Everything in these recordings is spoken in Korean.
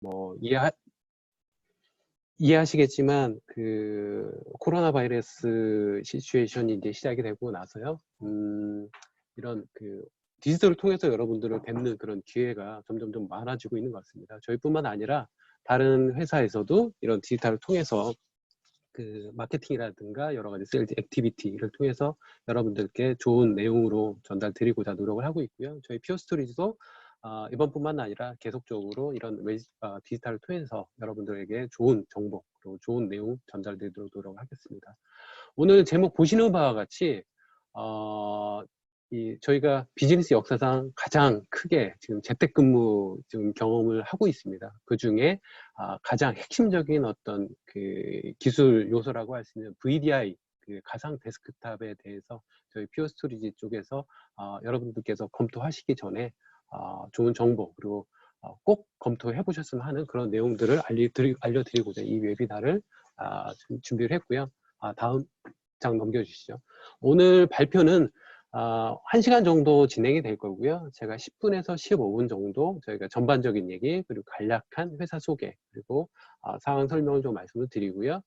뭐 이해하시겠지만 그 코로나 바이러스 시츄에이션이 이제 시작이 되고 나서요. 이런 그 디지털을 통해서 여러분들을 뵙는 그런 기회가 점점 좀 많아지고 있는 것 같습니다. 저희뿐만 아니라 다른 회사에서도 이런 디지털을 통해서 그 마케팅이라든가 여러 가지 셀즈 액티비티를 통해서 여러분들께 좋은 내용으로 전달드리고자 노력을 하고 있고요. 저희 피어스토리즈도 이번뿐만 아니라 계속적으로 이런 디지털을 통해서 여러분들에게 좋은 정보 그리고 좋은 내용 전달드리도록 노력하겠습니다. 오늘 제목 보시는 바와 같이 저희가 비즈니스 역사상 가장 크게 지금 재택근무 지금 경험을 하고 있습니다. 그 중에 가장 핵심적인 어떤 그 기술 요소라고 할 수 있는 VDI, 그 가상 데스크탑에 대해서 저희 피어스토리지 쪽에서 여러분들께서 검토하시기 전에 좋은 정보 그리고 꼭 검토해 보셨으면 하는 그런 내용들을 알려드리고자 이 웨비나를 준비를 했고요. 다음 장 넘겨주시죠. 오늘 발표는 1시간 정도 진행이 될 거고요. 제가 10분에서 15분 정도 저희가 전반적인 얘기 그리고 간략한 회사 소개 그리고 상황 설명을 좀 말씀을 드리고요.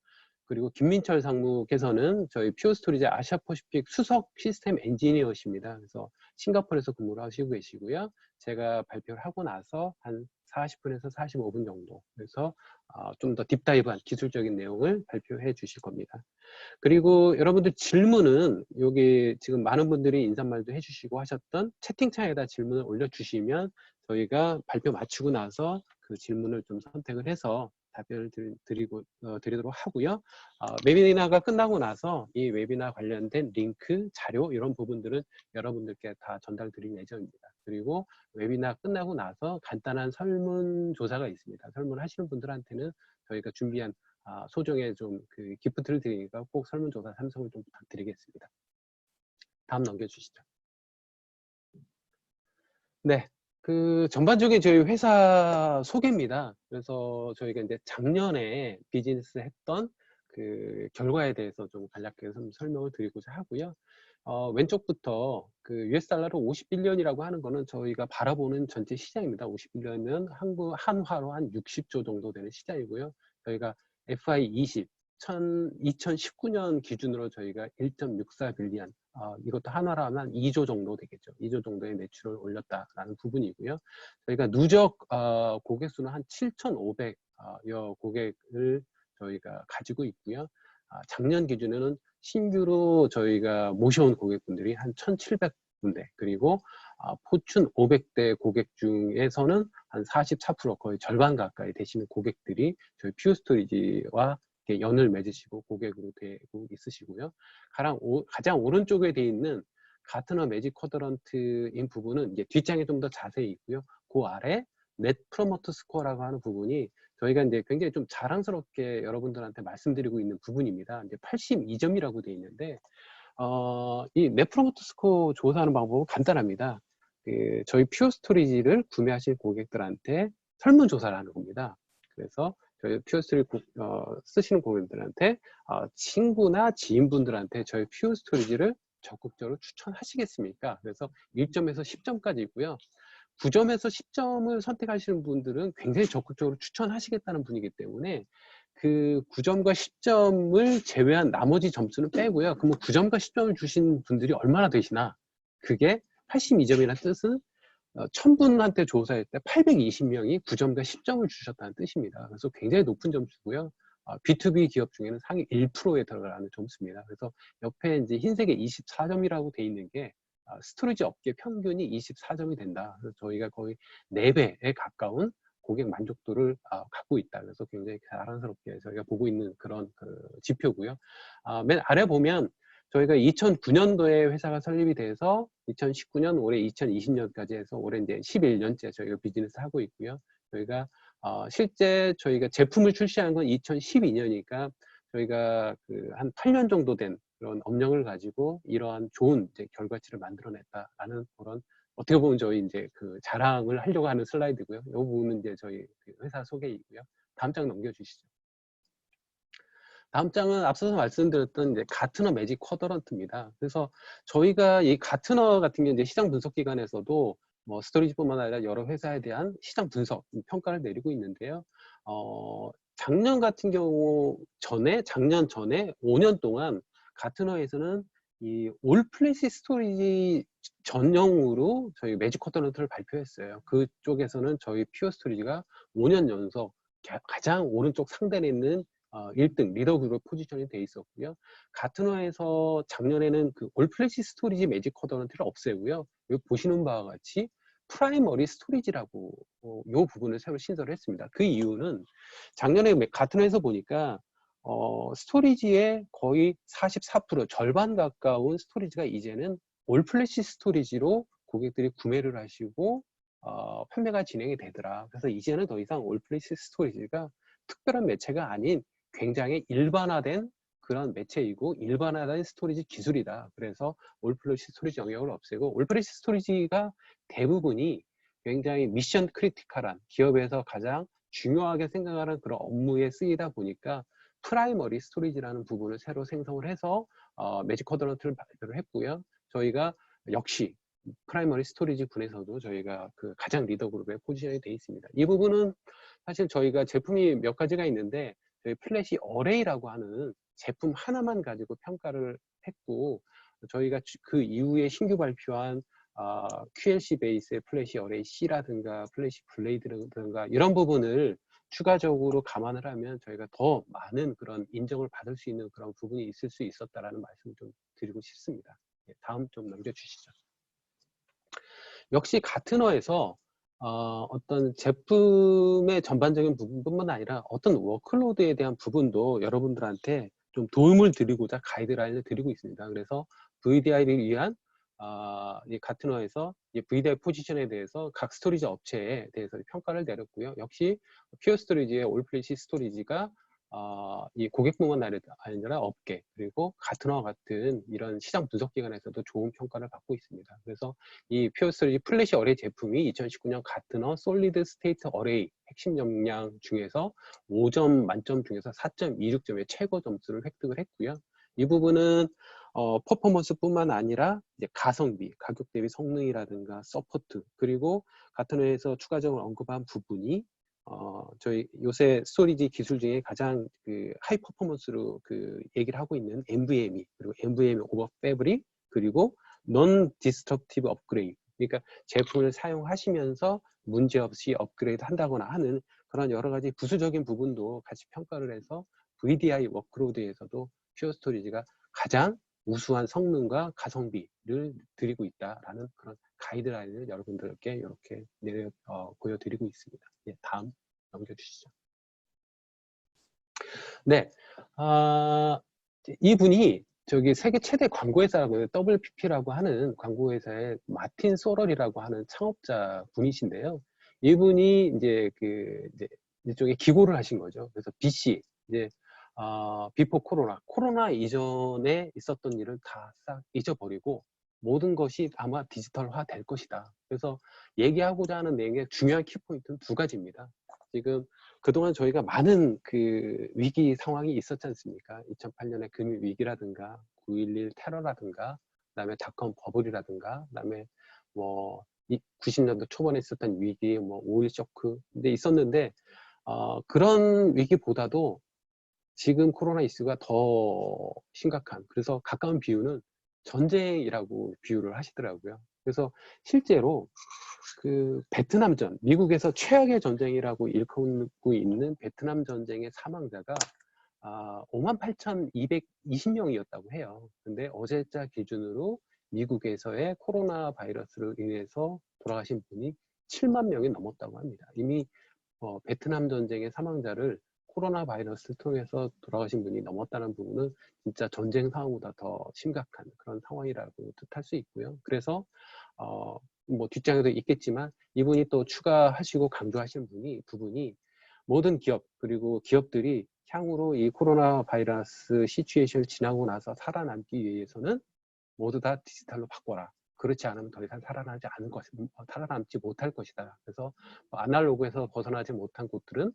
그리고 김민철 상무께서는 저희 피어스토리즈 아시아퍼시픽 수석 시스템 엔지니어십니다. 그래서 싱가포르에서 근무를 하시고 계시고요. 제가 발표를 하고 나서 한 40분에서 45분 정도 그래서 좀 더 딥다이브한 기술적인 내용을 발표해 주실 겁니다. 그리고 여러분들 질문은 여기 지금 많은 분들이 인사말도 해주시고 하셨던 채팅창에다 질문을 올려주시면 저희가 발표 마치고 나서 그 질문을 좀 선택을 해서 답변을 드리도록 하고요. 웨비나가 끝나고 나서 이 웨비나 관련된 링크, 자료 이런 부분들은 여러분들께 다 전달드릴 예정입니다. 그리고 웨비나 끝나고 나서 간단한 설문조사가 있습니다. 설문하시는 분들한테는 저희가 준비한 소정의 좀 그 기프트를 드리니까 꼭 설문조사 참석을 좀 부탁드리겠습니다. 다음 넘겨주시죠. 네, 그 전반적인 저희 회사 소개입니다. 그래서 저희가 이제 작년에 비즈니스 했던 그 결과에 대해서 좀 간략하게 설명을 드리고자 하고요. 왼쪽부터 그 US 달러로 51년이라고 하는 거는 저희가 바라보는 전체 시장입니다. 51년은 한화로 한 60조 정도 되는 시장이고요. 저희가 FI20 2019년 기준으로 저희가 1.64 빌리언 이것도 한화로 하면 2조 정도 되겠죠. 2조 정도의 매출을 올렸다라는 부분이고요. 저희가 누적 고객 수는 한 7,500여 고객을 저희가 가지고 있고요. 작년 기준에는 신규로 저희가 모셔온 고객분들이 한 1,700군데 그리고 포춘 500대 고객 중에서는 한 44% 거의 절반 가까이 되시는 고객들이 저희 퓨어스토리지와 연을 맺으시고 고객으로 되고 있으시고요. 가장 오른쪽에 되어 있는 가트너 매직 쿼드런트인 부분은 이제 뒷장에 좀 더 자세히 있고요. 그 아래 넷 프로모터 스코어라고 하는 부분이 저희가 이제 굉장히 좀 자랑스럽게 여러분들한테 말씀드리고 있는 부분입니다. 이제 82점이라고 되어 있는데 이 넷 프로모터 스코어 조사하는 방법은 간단합니다. 저희 퓨어스토리지를 구매하실 고객들한테 설문조사를 하는 겁니다. 그래서 저희 퓨어스토리 쓰시는 고객들한테 친구나 지인분들한테 저희 퓨어스토리지를 적극적으로 추천하시겠습니까? 그래서 1점에서 10점까지 있고요. 9점에서 10점을 선택하시는 분들은 굉장히 적극적으로 추천하시겠다는 분이기 때문에 그 9점과 10점을 제외한 나머지 점수는 빼고요. 그러면 9점과 10점을 주신 분들이 얼마나 되시나? 그게 82점이라는 뜻은 1000분한테 조사할 때 820명이 9점과 10점을 주셨다는 뜻입니다. 그래서 굉장히 높은 점수고요. B2B 기업 중에는 상위 1%에 들어가는 점수입니다. 그래서 옆에 이제 흰색에 24점이라고 돼 있는 게 스토리지 업계 평균이 24점이 된다. 그래서 저희가 거의 4배에 가까운 고객 만족도를 갖고 있다. 그래서 굉장히 자랑스럽게 저희가 보고 있는 그런 지표고요. 맨 아래 보면 저희가 2009년도에 회사가 설립이 돼서 2019년, 올해 2020년까지 해서 올해 이제 11년째 저희가 비즈니스 하고 있고요. 저희가 실제 저희가 제품을 출시한 건 2012년이니까 저희가 한 8년 정도 된 그런 업력을 가지고 이러한 좋은 이제 결과치를 만들어냈다라는 그런 어떻게 보면 저희 이제 자랑을 하려고 하는 슬라이드고요. 이 부분은 이제 저희 회사 소개이고요. 다음 장 넘겨주시죠. 다음 장은 앞서서 말씀드렸던 이제 가트너 매직 쿼드런트입니다. 그래서 저희가 이 가트너 같은 게 이제 시장 분석 기관에서도 뭐 스토리지뿐만 아니라 여러 회사에 대한 시장 분석, 평가를 내리고 있는데요. 작년 같은 경우 작년 전에 5년 동안 가트너에서는 이 올플래시 스토리지 전용으로 저희 매직 쿼드런트를 발표했어요. 그쪽에서는 저희 퓨어 스토리지가 5년 연속 가장 오른쪽 상단에 있는 1등 리더 그룹 포지션이 돼 있었고요. 가트너에서 작년에는 그 올플래시 스토리지 매직 쿼드런트를 없애고요. 여기 보시는 바와 같이 프라이머리 스토리지라고 요 부분을 새로 신설을 했습니다. 그 이유는 작년에 가트너에서 보니까 스토리지의 거의 44% 절반 가까운 스토리지가 이제는 올플래시 스토리지로 고객들이 구매를 하시고 판매가 진행이 되더라. 그래서 이제는 더 이상 올플래시 스토리지가 특별한 매체가 아닌 굉장히 일반화된 그런 매체이고 일반화된 스토리지 기술이다. 그래서 올플래시 스토리지 영역을 없애고 올플래시 스토리지가 대부분이 굉장히 미션 크리티컬한 기업에서 가장 중요하게 생각하는 그런 업무에 쓰이다 보니까 프라이머리 스토리지라는 부분을 새로 생성을 해서 매직 쿼드런트를 발표를 했고요. 저희가 역시 프라이머리 스토리지 분에서도 저희가 그 가장 리더 그룹에 포지션이 되어 있습니다. 이 부분은 사실 저희가 제품이 몇 가지가 있는데 저희 플래시 어레이라고 하는 제품 하나만 가지고 평가를 했고 저희가 그 이후에 신규 발표한 QLC 베이스의 플래시 어레이 C라든가 플래시 블레이드라든가 이런 부분을 추가적으로 감안을 하면 저희가 더 많은 그런 인정을 받을 수 있는 그런 부분이 있을 수 있었다라는 말씀을 좀 드리고 싶습니다. 다음 좀 넘겨주시죠. 역시 가트너에서 어떤 제품의 전반적인 부분뿐만 아니라 어떤 워크로드에 대한 부분도 여러분들한테 좀 도움을 드리고자 가이드라인을 드리고 있습니다. 그래서 VDI를 위한 이 가트너에서 이 VDI 포지션에 대해서 각 스토리지 업체에 대해서 평가를 내렸고요. 역시 퓨어 스토리지의 올플래시 스토리지가 이 고객뿐만 아니라 업계 그리고 가트너와 같은 이런 시장 분석 기관에서도 좋은 평가를 받고 있습니다. 그래서 이 퓨어 스토리지 플래시 어레이 제품이 2019년 가트너 솔리드 스테이트 어레이 핵심 역량 중에서 5점 만점 중에서 4.26점의 최고 점수를 획득을 했고요. 이 부분은 퍼포먼스뿐만 아니라 이제 가성비, 가격 대비 성능이라든가 서포트 그리고 가트너에서 추가적으로 언급한 부분이 저희 요새 스토리지 기술 중에 가장 그 하이 퍼포먼스로 그 얘기를 하고 있는 NVMe 그리고 NVMe 오버 패브릭 그리고 non destructive upgrade 그러니까 제품을 사용하시면서 문제없이 업그레이드 한다거나 하는 그런 여러 가지 부수적인 부분도 같이 평가를 해서 VDI 워크로드에서도 퓨어 스토리지가 가장 우수한 성능과 가성비를 드리고 있다라는 그런 가이드라인을 여러분들께 이렇게 보여드리고 있습니다. 예, 다음 넘겨주시죠. 네, 이분이 저기 세계 최대 광고회사라고 WPP라고 하는 광고회사의 마틴 소럴이라고 하는 창업자 분이신데요. 이분이 이제 이제 이쪽에 기고를 하신 거죠. 그래서 BC 이제 비포 코로나 이전에 있었던 일을 다 싹 잊어버리고 모든 것이 아마 디지털화 될 것이다. 그래서 얘기하고자 하는 내용의 중요한 키포인트는 두 가지입니다. 지금 그동안 저희가 많은 그 위기 상황이 있었지 않습니까? 2008년에 금융 위기라든가 9.11 테러라든가 그다음에 닷컴 버블이라든가 그다음에 뭐 90년도 초반에 있었던 위기, 뭐 오일 쇼크 근데 있었는데 그런 위기보다도 지금 코로나 이슈가 더 심각한 그래서 가까운 비유는 전쟁이라고 비유를 하시더라고요. 그래서 실제로 그 베트남전, 미국에서 최악의 전쟁이라고 일컫고 있는 베트남 전쟁의 사망자가 58,220명이었다고 해요. 근데 어제자 기준으로 미국에서의 코로나 바이러스로 인해서 돌아가신 분이 7만 명이 넘었다고 합니다. 이미 베트남 전쟁의 사망자를 코로나 바이러스를 통해서 돌아가신 분이 넘었다는 부분은 진짜 전쟁 상황보다 더 심각한 그런 상황이라고 뜻할 수 있고요. 그래서 뭐 뒷장에도 있겠지만 이분이 또 추가하시고 강조하시는 부분이 모든 기업 그리고 기업들이 향후로 이 코로나 바이러스 시츄에이션을 지나고 나서 살아남기 위해서는 모두 다 디지털로 바꿔라. 그렇지 않으면 더 이상 살아남지 못할 것이다. 그래서 아날로그에서 벗어나지 못한 곳들은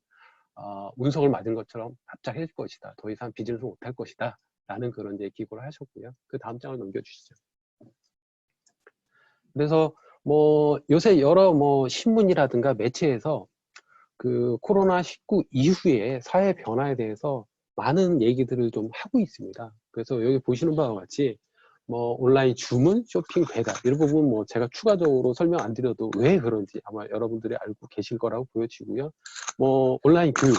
운석을 맞은 것처럼 납작해질 것이다. 더 이상 비즈니스 못할 것이다. 라는 그런 이제 기고를 하셨고요. 그 다음 장을 넘겨주시죠. 그래서 뭐 요새 여러 뭐 신문이라든가 매체에서 그 코로나19 이후에 사회 변화에 대해서 많은 얘기들을 좀 하고 있습니다. 그래서 여기 보시는 바와 같이 뭐 온라인 주문, 쇼핑, 배달 이런 부분 뭐 제가 추가적으로 설명 안 드려도 왜 그런지 아마 여러분들이 알고 계실 거라고 보여지고요. 뭐 온라인 교육,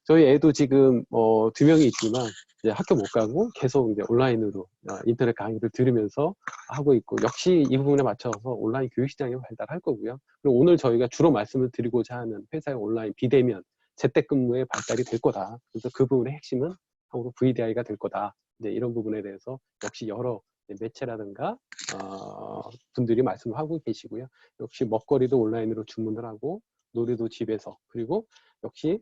저희 애도 지금 2명이 있지만 이제 학교 못 가고 계속 이제 온라인으로 인터넷 강의를 들으면서 하고 있고, 역시 이 부분에 맞춰서 온라인 교육 시장이 발달할 거고요. 그리고 오늘 저희가 주로 말씀을 드리고자 하는 회사의 온라인 비대면 재택근무의 발달이 될 거다. 그래서 그 부분의 핵심은 한국 VDI가 될 거다. 이제 이런 부분에 대해서 역시 여러 매체라든가 분들이 말씀을 하고 계시고요. 역시 먹거리도 온라인으로 주문을 하고 놀이도 집에서, 그리고 역시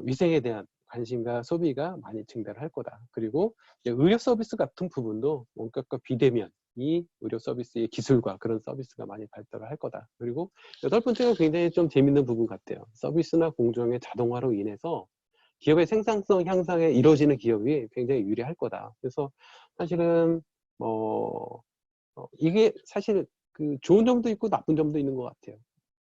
위생에 대한 관심과 소비가 많이 증가를 할 거다. 그리고 의료 서비스 같은 부분도 원격과 비대면 이 의료 서비스의 기술과 그런 서비스가 많이 발달을 할 거다. 그리고 여덟 번째가 굉장히 좀 재밌는 부분 같아요. 서비스나 공정의 자동화로 인해서 기업의 생산성 향상에 이루어지는 기업이 굉장히 유리할 거다. 그래서 사실은 이게 사실 그 좋은 점도 있고 나쁜 점도 있는 것 같아요.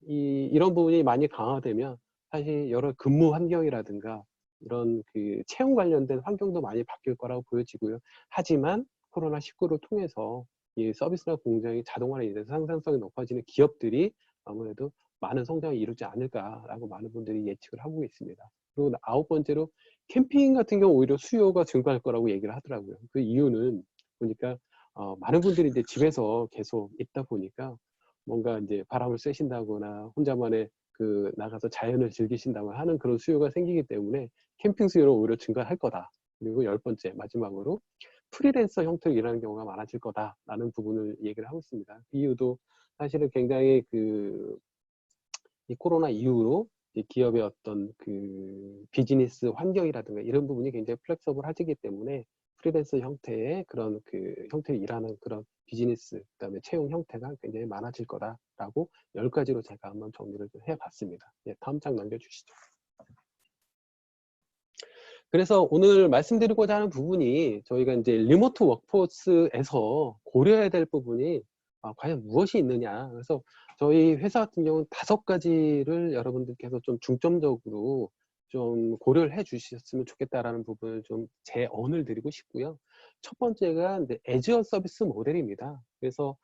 이런 부분이 많이 강화되면 사실 여러 근무 환경이라든가 이런 그 채용 관련된 환경도 많이 바뀔 거라고 보여지고요. 하지만 코로나19를 통해서 이 서비스나 공정이 자동화로 인해서 생산성이 높아지는 기업들이 아무래도 많은 성장을 이루지 않을까라고 많은 분들이 예측을 하고 있습니다. 그리고 아홉 번째로 캠핑 같은 경우 오히려 수요가 증가할 거라고 얘기를 하더라고요. 그 이유는 보니까 많은 분들이 이제 집에서 계속 있다 보니까 뭔가 이제 바람을 쐬신다거나 혼자만의 그 나가서 자연을 즐기신다거나 하는 그런 수요가 생기기 때문에 캠핑 수요는 오히려 증가할 거다. 그리고 열 번째 마지막으로 프리랜서 형태로 일하는 경우가 많아질 거다라는 부분을 얘기를 하고 있습니다. 그 이유도 사실은 굉장히 이 코로나 이후로 이 기업의 어떤 그 비즈니스 환경이라든가 이런 부분이 굉장히 플렉서블해지기 때문에 프리랜서 형태의 그런 그 형태로 일하는 그런 비즈니스, 그다음에 채용 형태가 굉장히 많아질 거다라고 10가지로 제가 한번 정리를 좀 해봤습니다. 예, 다음 장 넘겨주시죠. 그래서 오늘 말씀드리고자 하는 부분이 저희가 이제 리모트 워크포스에서 고려해야 될 부분이 과연 무엇이 있느냐. 그래서 저희 회사 같은 경우는 5가지를 여러분들께서 좀 중점적으로 좀 고려를 해 주셨으면 좋겠다라는 부분을 좀 제언을 드리고 싶고요. 첫 번째가 이제 애즈어 서비스 모델입니다. 그래서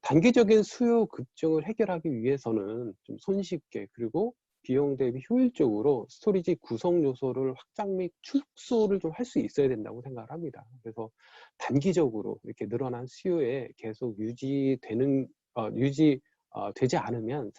단기적인 수요 급증을 해결하기 위해서는 좀 손쉽게, 그리고 비용 대비 효율적으로 스토리지 구성 요소를 확장 및 축소를 좀 할 수 있어야 된다고 생각을 합니다. 그래서 단기적으로 이렇게 늘어난 수요에 계속 되지 않으면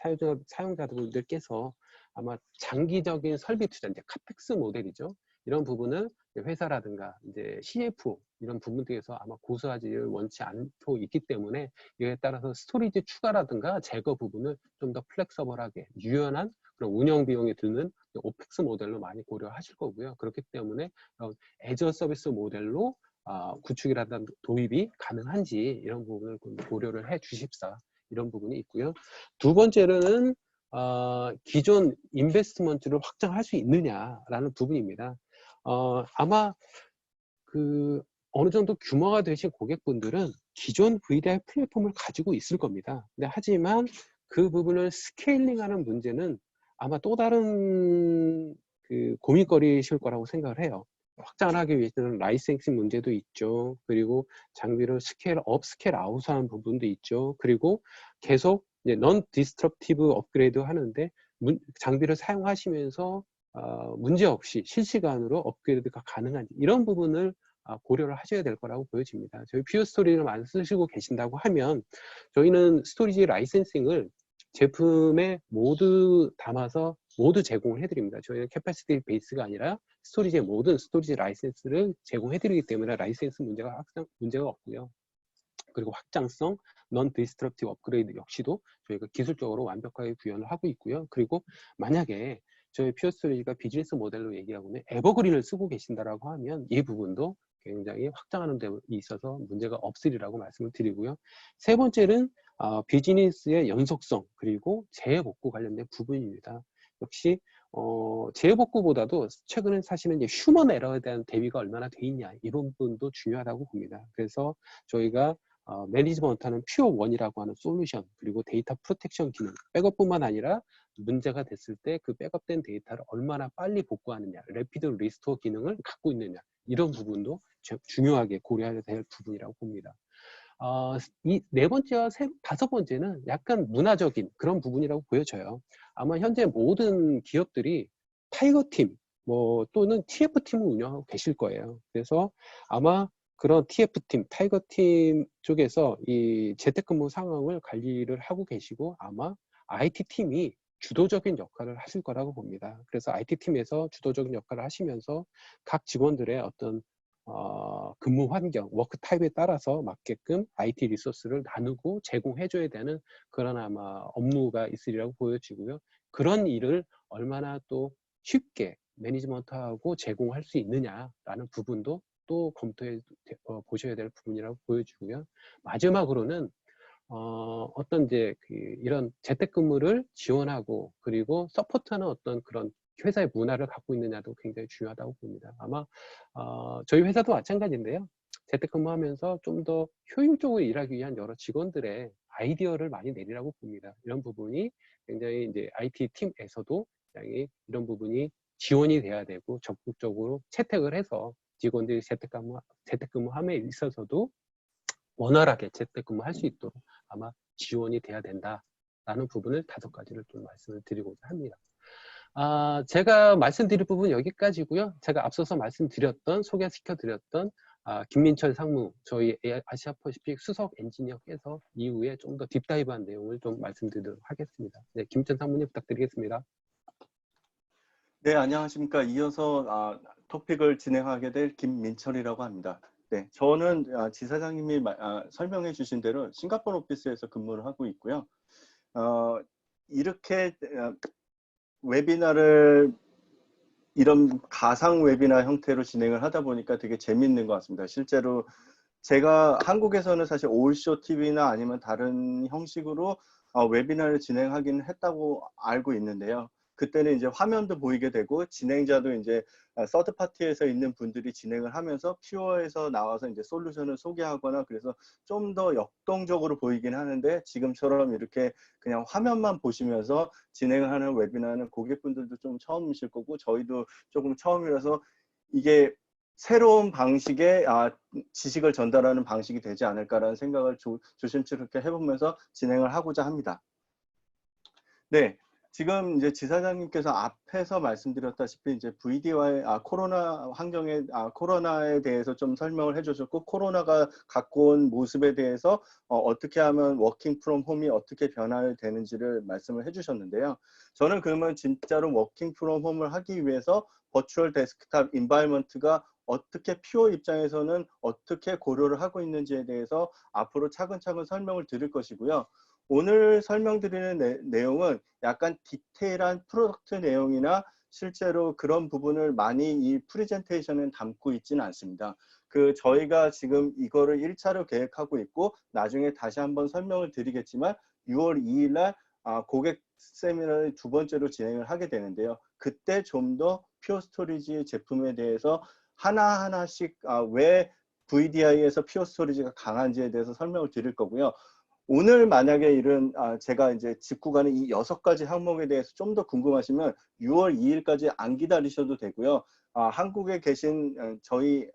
사용자분들께서 아마 장기적인 설비 투자, 이제 카펙스 모델이죠. 이런 부분을 회사라든가 이제 CFO 이런 부분들에서 아마 고수하지를 원치 않고 있기 때문에 이에 따라서 스토리지 추가라든가 제거 부분을 좀 더 플렉서블하게 유연한 그런 운영 비용이 드는 오펙스 모델로 많이 고려하실 거고요. 그렇기 때문에 애저 서비스 모델로 구축이라든가 도입이 가능한지 이런 부분을 고려를 해 주십사, 이런 부분이 있고요. 두 번째로는 기존 인베스트먼트를 확장할 수 있느냐라는 부분입니다. 아마 어느 정도 규모가 되신 고객분들은 기존 VDI 플랫폼을 가지고 있을 겁니다. 근데 하지만 그 부분을 스케일링하는 문제는 아마 또 다른 고민거리실 거라고 생각을 해요. 확장을 하기 위해서는 라이센싱 문제도 있죠. 그리고 장비를 스케일 업, 스케일 아웃하는 부분도 있죠. 그리고 계속 넌 디스트럭티브 업그레이드 하는데 장비를 사용하시면서 문제없이 실시간으로 업그레이드가 가능한지 이런 부분을 고려를 하셔야 될 거라고 보여집니다. 저희 퓨어스토리를 많이 쓰시고 계신다고 하면 저희는 스토리지 라이센싱을 제품에 모두 담아서 모두 제공을 해드립니다. 저희는 캐파시티 베이스가 아니라 스토리지의 모든 스토리지 라이센스를 제공해드리기 때문에 라이센스 문제가 없고요. 그리고 확장성, 넌 디스트럭티브 업그레이드 역시도 저희가 기술적으로 완벽하게 구현을 하고 있고요. 그리고 만약에 저희 퓨어스토리지가 비즈니스 모델로 얘기하고 있는 에버그린을 쓰고 계신다라고 하면 이 부분도 굉장히 확장하는 데 있어서 문제가 없으리라고 말씀을 드리고요. 세 번째는 비즈니스의 연속성 그리고 재해복구 관련된 부분입니다. 역시 재해복구보다도 최근에 사실은 이제 휴먼 에러에 대한 대비가 얼마나 돼 있냐, 이런 부분도 중요하다고 봅니다. 그래서 저희가 매니지먼트하는 퓨어 원이라고 하는 솔루션, 그리고 데이터 프로텍션 기능, 백업뿐만 아니라 문제가 됐을 때 그 백업된 데이터를 얼마나 빨리 복구하느냐, 레피드 리스토어 기능을 갖고 있느냐, 이런 부분도 중요하게 고려해야 될 부분이라고 봅니다. 이 네 번째와 다섯 번째는 약간 문화적인 그런 부분이라고 보여져요. 아마 현재 모든 기업들이 타이거팀 또는 TF팀을 운영하고 계실 거예요. 그래서 아마 그런 TF팀, 타이거팀 쪽에서 이 재택근무 상황을 관리를 하고 계시고, 아마 IT팀이 주도적인 역할을 하실 거라고 봅니다. 그래서 IT팀에서 주도적인 역할을 하시면서 각 직원들의 어떤 근무 환경, 워크 타입에 따라서 맞게끔 IT 리소스를 나누고 제공해줘야 되는 그런 아마 업무가 있으리라고 보여지고요. 그런 일을 얼마나 또 쉽게 매니지먼트하고 제공할 수 있느냐라는 부분도 또 검토해 보셔야 될 부분이라고 보여지고요. 마지막으로는 어떤 이제 이런 재택근무를 지원하고 그리고 서포트하는 어떤 그런 회사의 문화를 갖고 있느냐도 굉장히 중요하다고 봅니다. 아마 저희 회사도 마찬가지인데요. 재택근무하면서 좀 더 효율적으로 일하기 위한 여러 직원들의 아이디어를 많이 내리라고 봅니다. 이런 부분이 굉장히 이제 IT 팀에서도 굉장히 이런 부분이 지원이 돼야 되고 적극적으로 채택을 해서 직원들이 재택근무함에 있어서도 원활하게 재택근무할 수 있도록 아마 지원이 돼야 된다라는 부분을 다섯 가지를 좀 말씀을 드리고자 합니다. 제가 말씀드릴 부분 여기까지고요. 제가 앞서서 소개시켜드렸던 김민철 상무, 저희 아시아 퍼시픽 수석 엔지니어께서 이후에 좀 더 딥다이브한 내용을 좀 말씀드리도록 하겠습니다. 네, 김민철 상무님 부탁드리겠습니다. 네, 안녕하십니까. 이어서 토픽을 진행하게 될 김민철이라고 합니다. 네, 저는 지사장님이 설명해 주신 대로 싱가포르 오피스에서 근무를 하고 있고요. 이렇게 웨비나를 이런 가상 웨비나 형태로 진행을 하다 보니까 되게 재밌는 것 같습니다. 실제로 제가 한국에서는 사실 올쇼 TV나 아니면 다른 형식으로 웨비나를 진행하긴 했다고 알고 있는데요. 그때는 이제 화면도 보이게 되고 진행자도 이제 서드 파티에서 있는 분들이 진행을 하면서 퓨어에서 나와서 이제 솔루션을 소개하거나, 그래서 좀 더 역동적으로 보이긴 하는데, 지금처럼 이렇게 그냥 화면만 보시면서 진행을 하는 웨비나는 고객분들도 좀 처음이실 거고 저희도 조금 처음이라서 이게 새로운 방식의 지식을 전달하는 방식이 되지 않을까라는 생각을 조심스럽게 해보면서 진행을 하고자 합니다. 네, 지금 이제 지사장님께서 앞에서 말씀드렸다시피 이제 VD와의 코로나 환경에 코로나에 대해서 좀 설명을 해주셨고, 코로나가 갖고 온 모습에 대해서 어떻게 하면 워킹 프롬 홈이 어떻게 변화되는지를 말씀을 해주셨는데요. 저는 그러면 진짜로 워킹 프롬 홈을 하기 위해서 버추얼 데스크탑 인바이먼트가 어떻게 퓨어 입장에서는 어떻게 고려를 하고 있는지에 대해서 앞으로 차근차근 설명을 드릴 것이고요. 오늘 설명드리는 내용은 약간 디테일한 프로덕트 내용이나 실제로 그런 부분을 많이 이 프레젠테이션에 담고 있지는 않습니다. 저희가 지금 이거를 1차로 계획하고 있고 나중에 다시 한번 설명을 드리겠지만 6월 2일 날 고객 세미나를 두 번째로 진행을 하게 되는데요. 그때 좀 더 퓨어 스토리지 제품에 대해서 하나하나씩 왜 VDI에서 퓨어 스토리지가 강한지에 대해서 설명을 드릴 거고요. 오늘 만약에 이런 제가 이제 짚고 가는 이 6가지 항목에 대해서 좀 더 궁금하시면 6월 2일까지 안 기다리셔도 되고요. 한국에 계신 저희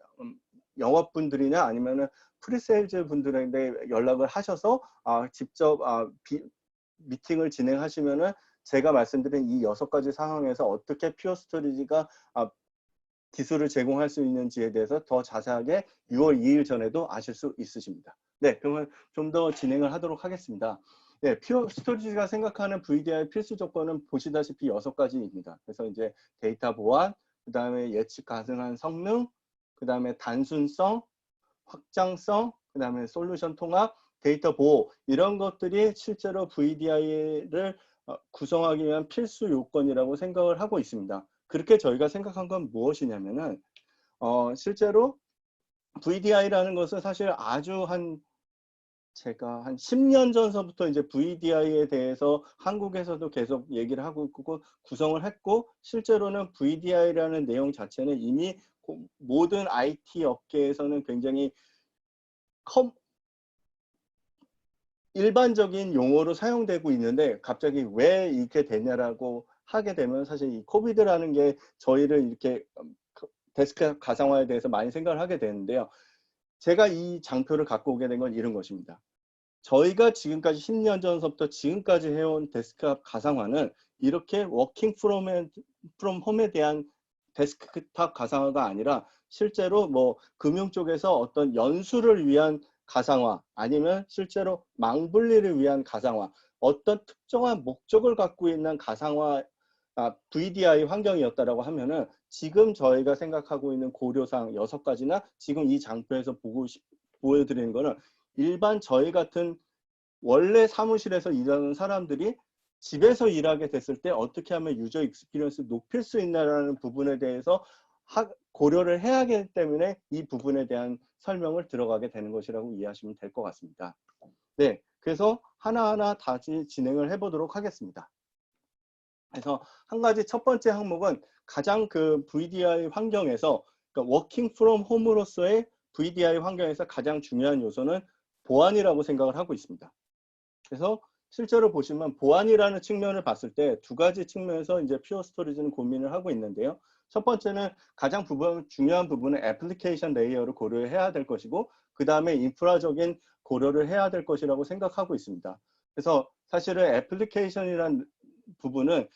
영업분들이나 아니면은 프리세일즈 분들에게 연락을 하셔서 직접 미팅을 진행하시면은 제가 말씀드린 이 6가지 상황에서 어떻게 퓨어 스토리지가 기술을 제공할 수 있는지에 대해서 더 자세하게 6월 2일 전에도 아실 수 있으십니다. 네, 그러면 좀 더 진행을 하도록 하겠습니다. 네, 퓨어 스토리지가 생각하는 VDI 필수 조건은 보시다시피 6가지입니다. 그래서 이제 데이터 보안, 그 다음에 예측 가능한 성능, 그 다음에 단순성, 확장성, 그 다음에 솔루션 통합, 데이터 보호, 이런 것들이 실제로 VDI를 구성하기 위한 필수 요건이라고 생각을 하고 있습니다. 그렇게 저희가 생각한 건 무엇이냐면은 실제로 VDI라는 것은 사실 아주 제가 한 10년 전서부터 이제 VDI에 대해서 한국에서도 계속 얘기를 하고 있고 구성을 했고, 실제로는 VDI라는 내용 자체는 이미 모든 IT 업계에서는 굉장히 일반적인 용어로 사용되고 있는데 갑자기 왜 이렇게 되냐라고 하게 되면 사실 이 코비드라는 게 저희를 이렇게 데스크탑 가상화에 대해서 많이 생각을 하게 되는데요. 제가 이 장표를 갖고 오게 된 건 이런 것입니다. 저희가 지금까지 10년 전서부터 지금까지 해온 데스크탑 가상화는 이렇게 워킹 프롬 홈에 대한 데스크탑 가상화가 아니라 실제로 뭐 금융 쪽에서 어떤 연수를 위한 가상화 아니면 실제로 망분리를 위한 가상화 어떤 특정한 목적을 갖고 있는 가상화 VDI 환경이었다라고 하면은 지금 저희가 생각하고 있는 고려사항 6가지나 지금 이 장표에서 보여드리는 거는 일반 저희 같은 원래 사무실에서 일하는 사람들이 집에서 일하게 됐을 때 어떻게 하면 유저 익스피리언스 높일 수 있나라는 부분에 대해서 고려를 해야 하기 때문에 이 부분에 대한 설명을 들어가게 되는 것이라고 이해하시면 될 것 같습니다. 네, 그래서 하나하나 다시 진행을 해보도록 하겠습니다. 그래서 한 가지 첫 번째 항목은 가장 그 VDI 환경에서 그러니까 워킹 프롬 홈으로서의 VDI 환경에서 가장 중요한 요소는 보안이라고 생각을 하고 있습니다. 그래서 실제로 보시면 보안이라는 측면을 봤을 때 두 가지 측면에서 이제 퓨어 스토리지는 고민을 하고 있는데요. 첫 번째는 가장 중요한 부분은 애플리케이션 레이어를 고려해야 될 것이고 그 다음에 인프라적인 고려를 해야 될 것이라고 생각하고 있습니다. 그래서 사실은 애플리케이션이라는 부분은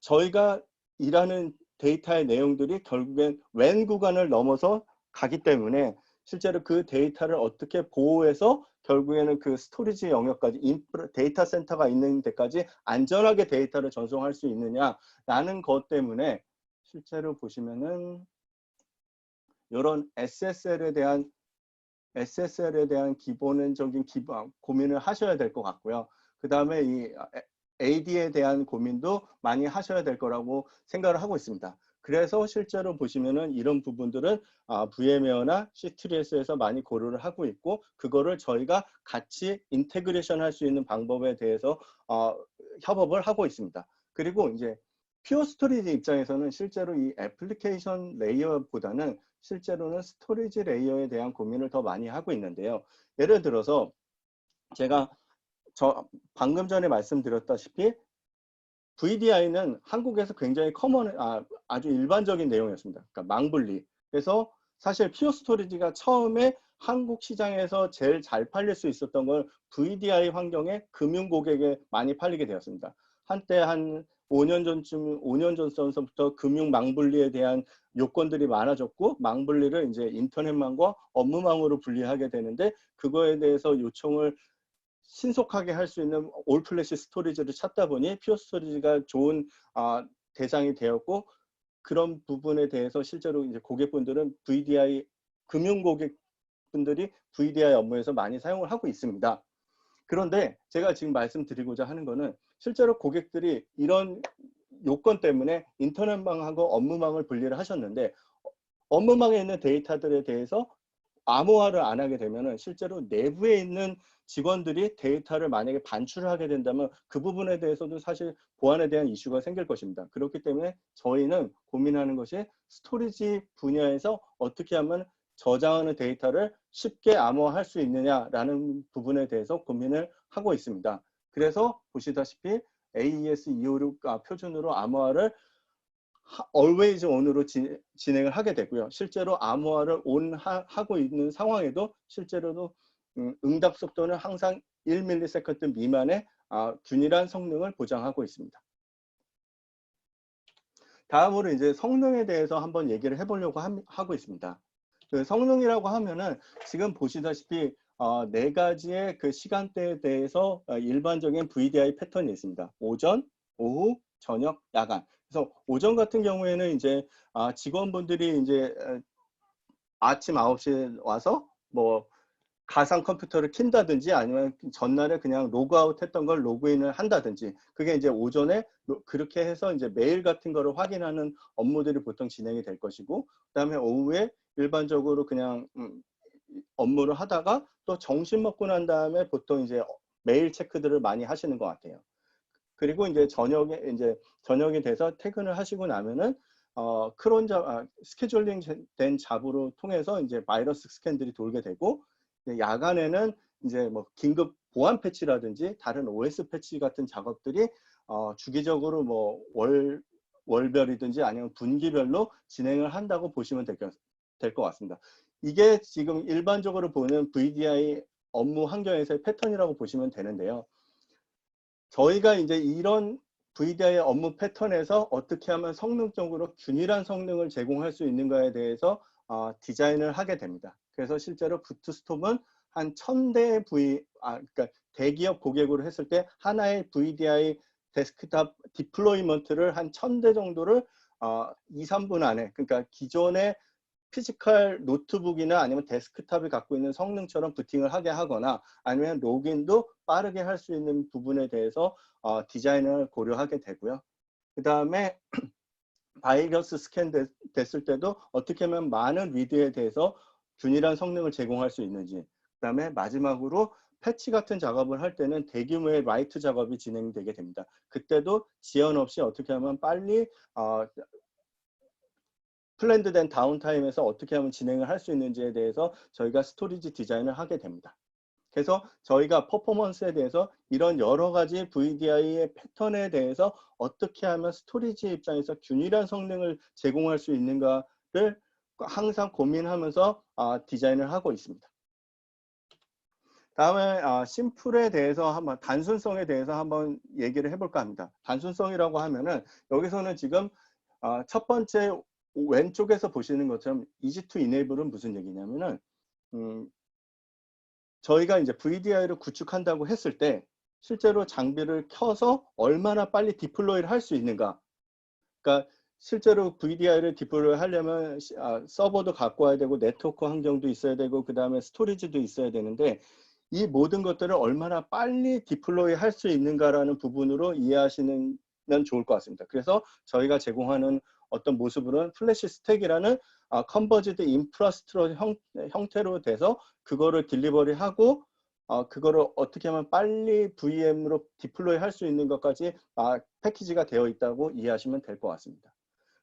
저희가 일하는 데이터의 내용들이 결국엔 WAN 구간을 넘어서 가기 때문에 실제로 그 데이터를 어떻게 보호해서 결국에는 그 스토리지 영역까지 데이터 센터가 있는 데까지 안전하게 데이터를 전송할 수 있느냐라는 것 때문에 실제로 보시면은 이런 SSL에 대한 기본적인 고민을 하셔야 될 것 같고요. 그 다음에 이 AD에 대한 고민도 많이 하셔야 될 거라고 생각을 하고 있습니다. 그래서 실제로 보시면은 이런 부분들은 VMware나 C3S에서 많이 고려를 하고 있고 그거를 저희가 같이 인테그레이션 할 수 있는 방법에 대해서 협업을 하고 있습니다. 그리고 이제 퓨어 스토리지 입장에서는 실제로 이 애플리케이션 레이어보다는 실제로는 스토리지 레이어에 대한 고민을 더 많이 하고 있는데요. 예를 들어서 제가 방금 전에 말씀드렸다시피 VDI는 한국에서 굉장히 아주 일반적인 내용이었습니다. 그러니까 망분리. 그래서 사실 퓨어 스토리지가 처음에 한국 시장에서 제일 잘 팔릴 수 있었던 건 VDI 환경에 금융 고객에 많이 팔리게 되었습니다. 한때 한 5년 전서부터 금융 망분리에 대한 요건들이 많아졌고 망분리를 이제 인터넷망과 업무망으로 분리하게 되는데 그거에 대해서 요청을 신속하게 할 수 있는 올 플래시 스토리지를 찾다 보니 퓨어 스토리지가 좋은 대상이 되었고 그런 부분에 대해서 실제로 이제 고객분들은 VDI 금융 고객분들이 VDI 업무에서 많이 사용을 하고 있습니다. 그런데 제가 지금 말씀드리고자 하는 거는 실제로 고객들이 이런 요건 때문에 인터넷망하고 업무망을 분리를 하셨는데 업무망에 있는 데이터들에 대해서 암호화를 안 하게 되면은 실제로 내부에 있는 직원들이 데이터를 만약에 반출을 하게 된다면 그 부분에 대해서도 사실 보안에 대한 이슈가 생길 것입니다. 그렇기 때문에 저희는 고민하는 것이 스토리지 분야에서 어떻게 하면 저장하는 데이터를 쉽게 암호화할 수 있느냐라는 부분에 대해서 고민을 하고 있습니다. 그래서 보시다시피 AES 256 표준으로 암호화를 always on으로 진행을 하게 되고요. 실제로 암호화를 하고 있는 상황에도 실제로도 응답 속도는 항상 1ms 미만의 균일한 성능을 보장하고 있습니다. 다음으로 이제 성능에 대해서 한번 얘기를 해보려고 하고 있습니다. 그 성능이라고 하면은 지금 보시다시피 4가지의 그 시간대에 대해서 일반적인 VDI 패턴이 있습니다. 오전, 오후, 저녁, 야간. 그래서 오전 같은 경우에는 이제 직원분들이 이제 아침 9시에 와서 뭐 가상 컴퓨터를 킨다든지 아니면 전날에 그냥 로그아웃 했던 걸 로그인을 한다든지 그게 이제 오전에 그렇게 해서 이제 메일 같은 거를 확인하는 업무들이 보통 진행이 될 것이고 그다음에 오후에 일반적으로 그냥 업무를 하다가 또 점심 먹고 난 다음에 보통 이제 메일 체크들을 많이 하시는 것 같아요. 그리고 이제 저녁이 돼서 퇴근을 하시고 나면은 크론 스케줄링 된 잡으로 통해서 이제 바이러스 스캔들이 돌게 되고 야간에는 이제 뭐 긴급 보안 패치라든지 다른 OS 패치 같은 작업들이 주기적으로 뭐 월별이든지 아니면 분기별로 진행을 한다고 보시면 될 것 같습니다. 이게 지금 일반적으로 보는 VDI 업무 환경에서의 패턴이라고 보시면 되는데요. 저희가 이제 이런 VDI 업무 패턴에서 어떻게 하면 성능적으로 균일한 성능을 제공할 수 있는가에 대해서 디자인을 하게 됩니다. 그래서 실제로 부트스톱은 한 1000대의 그러니까 대기업 고객으로 했을 때 하나의 VDI 데스크탑 디플로이먼트를 한 1000대 정도를 2, 3분 안에, 그러니까 기존의 피지컬 노트북이나 아니면 데스크탑이 갖고 있는 성능처럼 부팅을 하게 하거나 아니면 로그인도 빠르게 할 수 있는 부분에 대해서 디자인을 고려하게 되고요. 그 다음에 바이러스 스캔 됐을 때도 어떻게 하면 많은 리드에 대해서 균일한 성능을 제공할 수 있는지, 그 다음에 마지막으로 패치 같은 작업을 할 때는 대규모의 라이트 작업이 진행되게 됩니다. 그때도 지연 없이 어떻게 하면 빨리 플랜드된 다운타임에서 어떻게 하면 진행을 할 수 있는지에 대해서 저희가 스토리지 디자인을 하게 됩니다. 그래서 저희가 퍼포먼스에 대해서 이런 여러 가지 VDI의 패턴에 대해서 어떻게 하면 스토리지 입장에서 균일한 성능을 제공할 수 있는가를 항상 고민하면서 디자인을 하고 있습니다. 다음에 심플에 대해서 한번 단순성에 대해서 한번 얘기를 해볼까 합니다. 단순성이라고 하면은 여기서는 지금 첫 번째 왼쪽에서 보시는 것처럼 easy to enable은 무슨 얘기냐면은 저희가 이제 VDI를 구축한다고 했을 때 실제로 장비를 켜서 얼마나 빨리 디플로이를 할 수 있는가. 그러니까 실제로 VDI를 디플로이 하려면 서버도 갖고 와야 되고 네트워크 환경도 있어야 되고 그 다음에 스토리지도 있어야 되는데 이 모든 것들을 얼마나 빨리 디플로이 할 수 있는가라는 부분으로 이해하시면 좋을 것 같습니다. 그래서 저희가 제공하는 어떤 모습으로는 플래시 스택이라는 컨버지드 인프라스트럭처 형태로 돼서 그거를 딜리버리하고 그거를 어떻게 하면 빨리 VM으로 디플로이 할 수 있는 것까지 패키지가 되어 있다고 이해하시면 될 것 같습니다.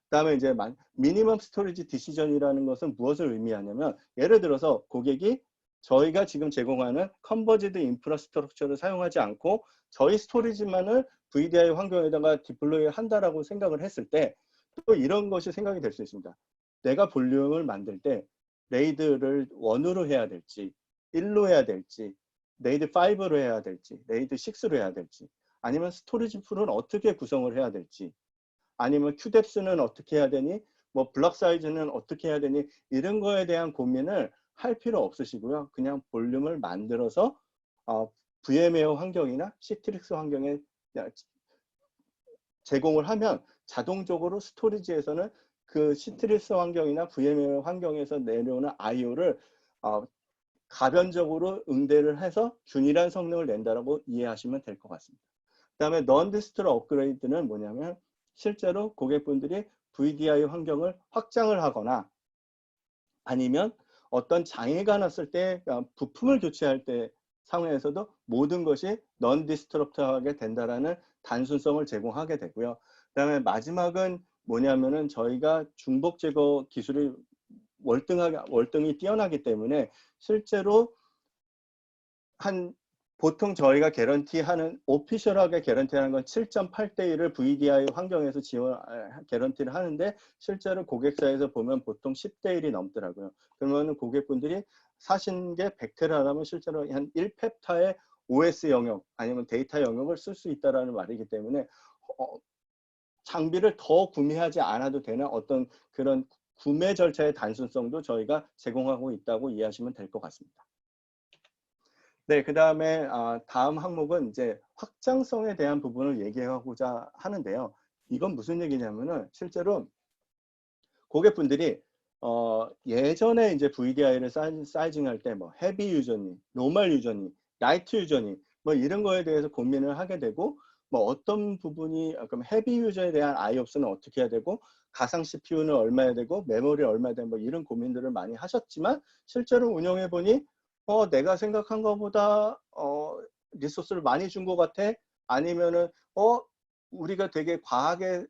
그 다음에 이제 미니멈 스토리지 디시전이라는 것은 무엇을 의미하냐면 예를 들어서 고객이 저희가 지금 제공하는 컨버지드 인프라스트럭처를 사용하지 않고 저희 스토리지만을 VDI 환경에다가 디플로이 한다라고 생각을 했을 때 또 이런 것이 생각이 될 수 있습니다. 내가 볼륨을 만들 때 레이드를 1으로 해야 될지 1로 해야 될지 레이드 5로 해야 될지 레이드 6로 해야 될지 아니면 스토리지 풀은 어떻게 구성을 해야 될지 아니면 QDEPS는 어떻게 해야 되니 뭐 블럭 사이즈는 어떻게 해야 되니 이런 거에 대한 고민을 할 필요 없으시고요. 그냥 볼륨을 만들어서 VM웨어 환경이나 시트릭스 환경에 제공을 하면 자동적으로 스토리지에서는 그 시트릭스 환경이나 VM웨어 환경에서 내려오는 IO를 가변적으로 응대를 해서 균일한 성능을 낸다라고 이해하시면 될 것 같습니다. 그 다음에 non-distro 업그레이드는 뭐냐면 실제로 고객분들이 VDI 환경을 확장을 하거나 아니면 어떤 장애가 났을 때 부품을 교체할 때 상황에서도 모든 것이 non-disrupt하게 된다라는 단순성을 제공하게 되고요. 그 다음에 마지막은 뭐냐면은 저희가 중복 제거 기술이 월등히 뛰어나기 때문에 실제로 보통 저희가 개런티하는 오피셜하게 개런티하는 건 7.8대 1을 VDI 환경에서 개런티를 하는데 실제로 고객사에서 보면 보통 10대 1이 넘더라고요. 그러면 고객분들이 사신 게 100테라라면 실제로 한 1펩타의 OS 영역 아니면 데이터 영역을 쓸 수 있다라는 말이기 때문에 장비를 더 구매하지 않아도 되는 어떤 그런 구매 절차의 단순성도 저희가 제공하고 있다고 이해하시면 될 것 같습니다. 네, 그 다음에 다음 항목은 이제 확장성에 대한 부분을 얘기하고자 하는데요. 이건 무슨 얘기냐면은 실제로 고객분들이 예전에 이제 VDI를 사이징할 때 뭐 헤비 유저니, 노멀 유저니, 라이트 유저니 뭐 이런 거에 대해서 고민을 하게 되고 뭐 어떤 부분이 그럼 헤비 유저에 대한 IOPS는 어떻게 해야 되고 가상 CPU는 얼마야 되고 메모리 얼마야 되고 뭐 이런 고민들을 많이 하셨지만 실제로 운영해 보니 내가 생각한 것보다 리소스를 많이 준 것 같아. 아니면은 우리가 되게 과하게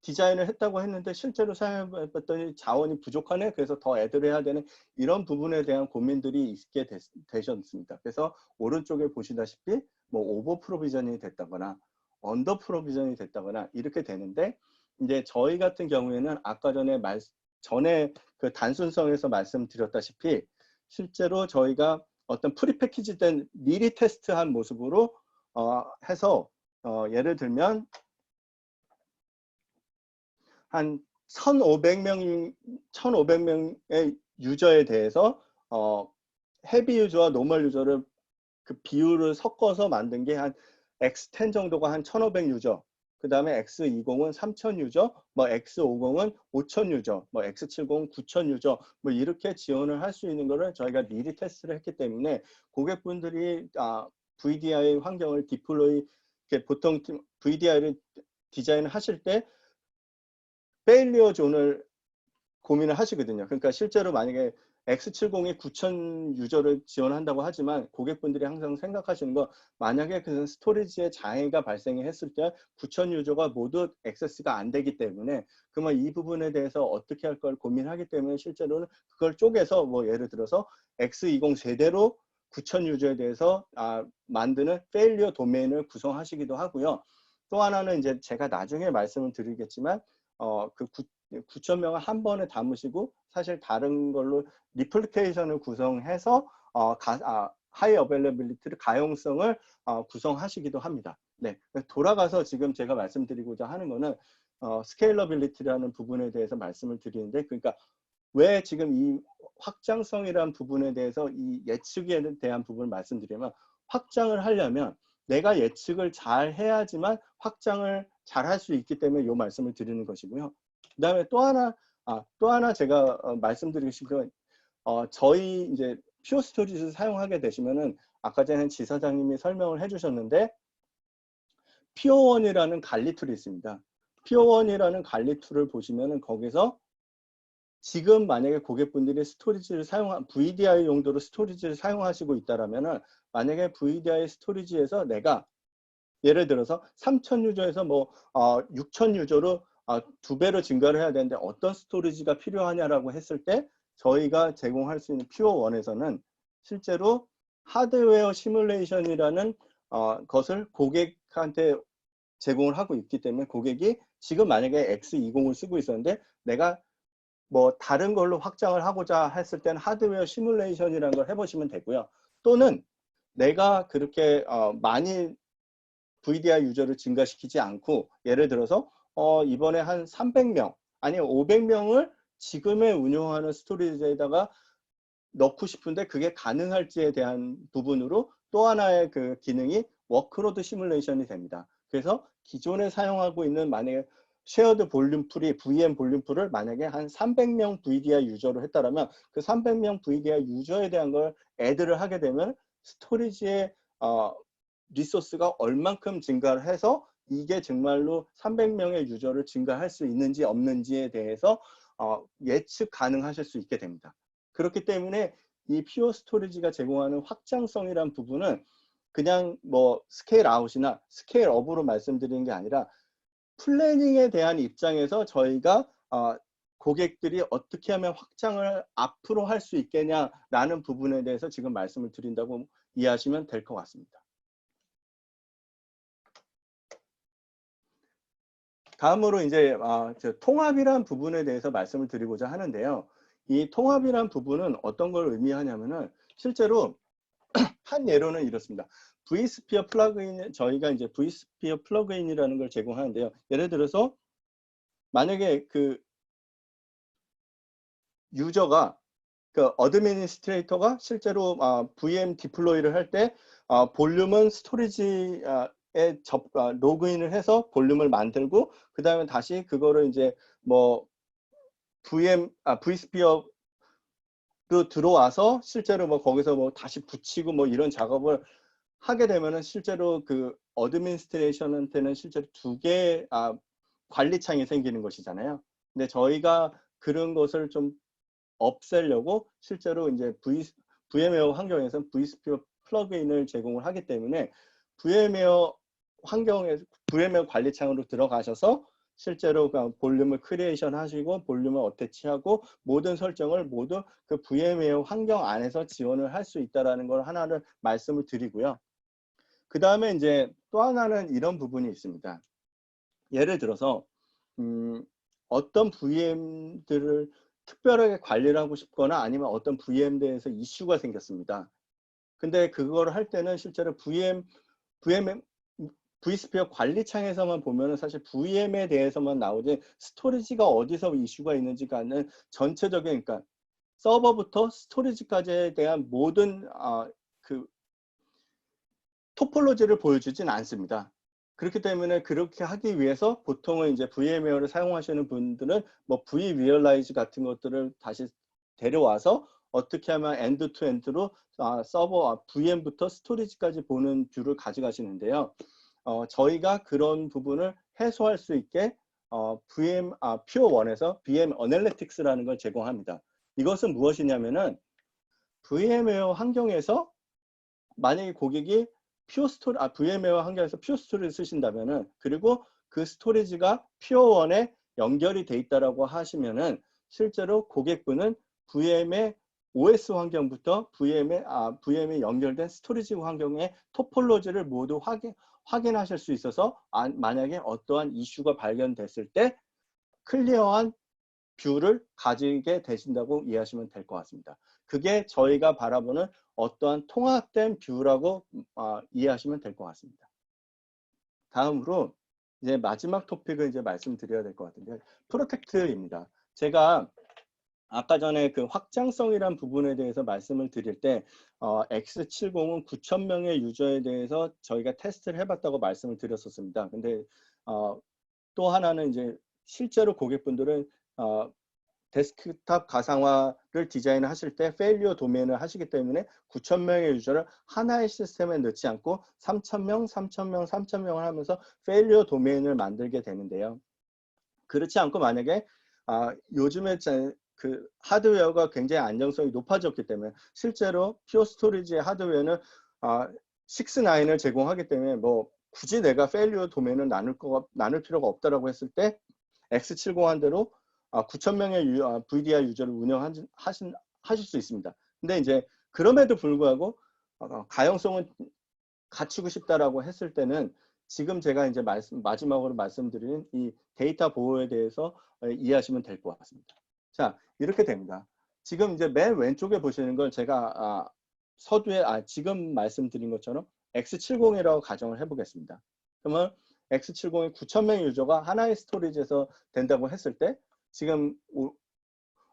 디자인을 했다고 했는데 실제로 사용해봤더니 자원이 부족하네. 그래서 더 애드를 해야 되는 이런 부분에 대한 고민들이 있게 되셨습니다. 그래서 오른쪽에 보시다시피 뭐 오버 프로비전이 됐다거나 언더 프로비전이 됐다거나 이렇게 되는데 이제 저희 같은 경우에는 아까 전에 그 단순성에서 말씀드렸다시피 실제로 저희가 어떤 프리패키지된 미리 테스트한 모습으로 해서 예를 들면 한 1,500명의 유저에 대해서 헤비 유저와 노멀 유저를 그 비율을 섞어서 만든 게 한 X10 정도가 한 1,500 유저, 그 다음에 X20은 3,000 유저, 뭐 X50은 5,000 유저, 뭐 X70은 9,000 유저, 뭐 이렇게 지원을 할 수 있는 거를 저희가 미리 테스트를 했기 때문에 고객분들이 VDI 환경을 디플로이, 보통 VDI를 디자인을 하실 때 페일리어 존을 고민을 하시거든요. 그러니까 실제로 만약에 X70이 9,000 유저를 지원한다고 하지만 고객분들이 항상 생각하시는 건 만약에 그 스토리지에 장애가 발생했을 때 9,000 유저가 모두 액세스가 안 되기 때문에 그러면 이 부분에 대해서 어떻게 할 걸 고민하기 때문에 실제로는 그걸 쪼개서 뭐 예를 들어서 X20 세대로 9,000 유저에 대해서 만드는 페일리어 도메인을 구성하시기도 하고요. 또 하나는 이제 제가 나중에 말씀을 드리겠지만 그 9,000명을 한 번에 담으시고 사실 다른 걸로 리플리케이션을 구성해서 하이 어벨러빌리티를 가용성을 구성하시기도 합니다. 네, 돌아가서 지금 제가 말씀드리고자 하는 거는 스케일러빌리티라는 부분에 대해서 말씀을 드리는데, 그러니까 왜 지금 이 확장성이라는 부분에 대해서 이 예측에 대한 부분을 말씀드리면, 확장을 하려면 내가 예측을 잘 해야지만 확장을 잘 할 수 있기 때문에 이 말씀을 드리는 것이고요. 그 다음에 또 하나 제가 말씀드리고 싶은 건 저희 이제 퓨어 스토리지를 사용하게 되시면은 아까 전에 지사장님이 설명을 해주셨는데 퓨어원이라는 관리 툴이 있습니다. 퓨어원이라는 관리 툴을 보시면은 거기서 지금 만약에 고객분들이 스토리지를 VDI 용도로 스토리지를 사용하시고 있다라면은 만약에 VDI 스토리지에서 내가 예를 들어서 3,000 유저에서 뭐 6,000 유저로 2배로 증가를 해야 되는데 어떤 스토리지가 필요하냐라고 했을 때 저희가 제공할 수 있는 퓨어원에서는 실제로 하드웨어 시뮬레이션이라는 것을 고객한테 제공을 하고 있기 때문에 고객이 지금 만약에 X20을 쓰고 있었는데 내가 뭐 다른 걸로 확장을 하고자 했을 때는 하드웨어 시뮬레이션이라는 걸 해보시면 되고요. 또는 내가 그렇게 많이 VDI 유저를 증가시키지 않고 예를 들어서 이번에 한 300명 아니면 500명을 지금의 운영하는 스토리지에다가 넣고 싶은데 그게 가능할지에 대한 부분으로 또 하나의 그 기능이 워크로드 시뮬레이션이 됩니다. 그래서 기존에 사용하고 있는 만약에 쉐어드 볼륨 풀이 VM 볼륨 풀을 만약에 한 300명 VDI 유저로 했다라면 그 300명 VDI 유저에 대한 걸 애드를 하게 되면 스토리지의 리소스가 얼만큼 증가를 해서 이게 정말로 300명의 유저를 증가할 수 있는지 없는지에 대해서 예측 가능하실 수 있게 됩니다. 그렇기 때문에 이 퓨어 스토리지가 제공하는 확장성이란 부분은 그냥 뭐 스케일 아웃이나 스케일 업으로 말씀드리는 게 아니라 플래닝에 대한 입장에서 저희가 고객들이 어떻게 하면 확장을 앞으로 할 수 있겠냐라는 부분에 대해서 지금 말씀을 드린다고 이해하시면 될 것 같습니다. 다음으로 이제 통합이란 부분에 대해서 말씀을 드리고자 하는데요. 이 통합이란 부분은 어떤 걸 의미하냐면은 실제로 한 예로는 이렇습니다. vSphere 플러그인, 저희가 이제 vSphere 플러그인이라는 걸 제공하는데요. 예를 들어서 만약에 그 유저가 그 어드미니스트레이터가 실제로 VM 디플로이를 할 때 볼륨은 스토리지에 로그인을 해서 볼륨을 만들고 그 다음에 다시 그거를 이제 뭐 vSphere로 들어와서 실제로 뭐 거기서 뭐 다시 붙이고 뭐 이런 작업을 하게 되면은 실제로 그 어드미니스트레이션한테는 실제로 두 개의 관리창이 생기는 것이잖아요. 근데 저희가 그런 것을 좀 없애려고 실제로 이제 VM웨어 환경에서 vSphere 플러그인을 제공을 하기 때문에 VM웨어 환경에 VM웨어 관리창으로 들어가셔서 실제로 그 볼륨을 크리에이션 하시고 볼륨을 어태치하고 모든 설정을 모두 그 VMware 환경 안에서 지원을 할 수 있다라는 걸 하나를 말씀을 드리고요. 그 다음에 이제 또 하나는 이런 부분이 있습니다. 예를 들어서 어떤 VM들을 특별하게 관리를 하고 싶거나 아니면 어떤 VM대에서 이슈가 생겼습니다. 근데 그거를 할 때는 실제로 vSphere 관리창에서만 보면은 사실 VM에 대해서만 나오지 스토리지가 어디서 이슈가 있는지가는 전체적인, 그러니까 서버부터 스토리지까지에 대한 모든 그 토폴로지를 보여주진 않습니다. 그렇기 때문에 그렇게 하기 위해서 보통은 이제 VMware를 사용하시는 분들은 뭐 vRealize 같은 것들을 다시 데려와서 어떻게 하면 엔드 투 엔드로 서버 VM부터 스토리지까지 보는 뷰를 가져가시는데요. 저희가 그런 부분을 해소할 수 있게 Pure1에서 VM Analytics라는 걸 제공합니다. 이것은 무엇이냐면은 VMware 환경에서 만약에 고객이 VMware 환경에서 퓨어 스토리를 쓰신다면은, 그리고 그 스토리지가 퓨어1에 연결이 돼 있다라고 하시면은 실제로 고객분은 VM의 OS 환경부터 VM에 연결된 스토리지 환경의 토폴로지를 모두 확인하실 수 있어서 만약에 어떠한 이슈가 발견됐을 때 클리어한 뷰를 가지게 되신다고 이해하시면 될 것 같습니다. 그게 저희가 바라보는 어떠한 통합된 뷰라고 이해하시면 될 것 같습니다. 다음으로 이제 마지막 토픽을 이제 말씀드려야 될 것 같은데, 프로텍트입니다. 제가 아까 전에 그 확장성이란 부분에 대해서 말씀을 드릴 때 X70은 9,000명의 유저에 대해서 저희가 테스트를 해봤다고 말씀을 드렸었습니다. 근데 또 하나는 이제 실제로 고객분들은 데스크탑 가상화를 디자인하실 때 페일리어 도메인을 하시기 때문에 9,000명의 유저를 하나의 시스템에 넣지 않고 3,000명, 3,000명, 3,000명을 하면서 페일리어 도메인을 만들게 되는데요. 그렇지 않고 만약에 요즘에 그 하드웨어가 굉장히 안정성이 높아졌기 때문에 실제로 퓨어 스토리지의 하드웨어는 6.9을 제공하기 때문에 뭐 굳이 내가 페일리어 도메인을 나눌 필요가 없다라고 했을 때 X70 한대로 9,000명의 VDI 유저를 운영하실 수 있습니다. 근데 이제 그럼에도 불구하고 가용성은 갖추고 싶다라고 했을 때는 지금 제가 이제 마지막으로 말씀드리는 이 데이터 보호에 대해서 이해하시면 될 것 같습니다. 자, 이렇게 됩니다. 지금 이제 맨 왼쪽에 보시는 걸 제가 서두에 지금 말씀드린 것처럼 X70이라고 가정을 해보겠습니다. 그러면 X70이 9,000명의 유저가 하나의 스토리지에서 된다고 했을 때 지금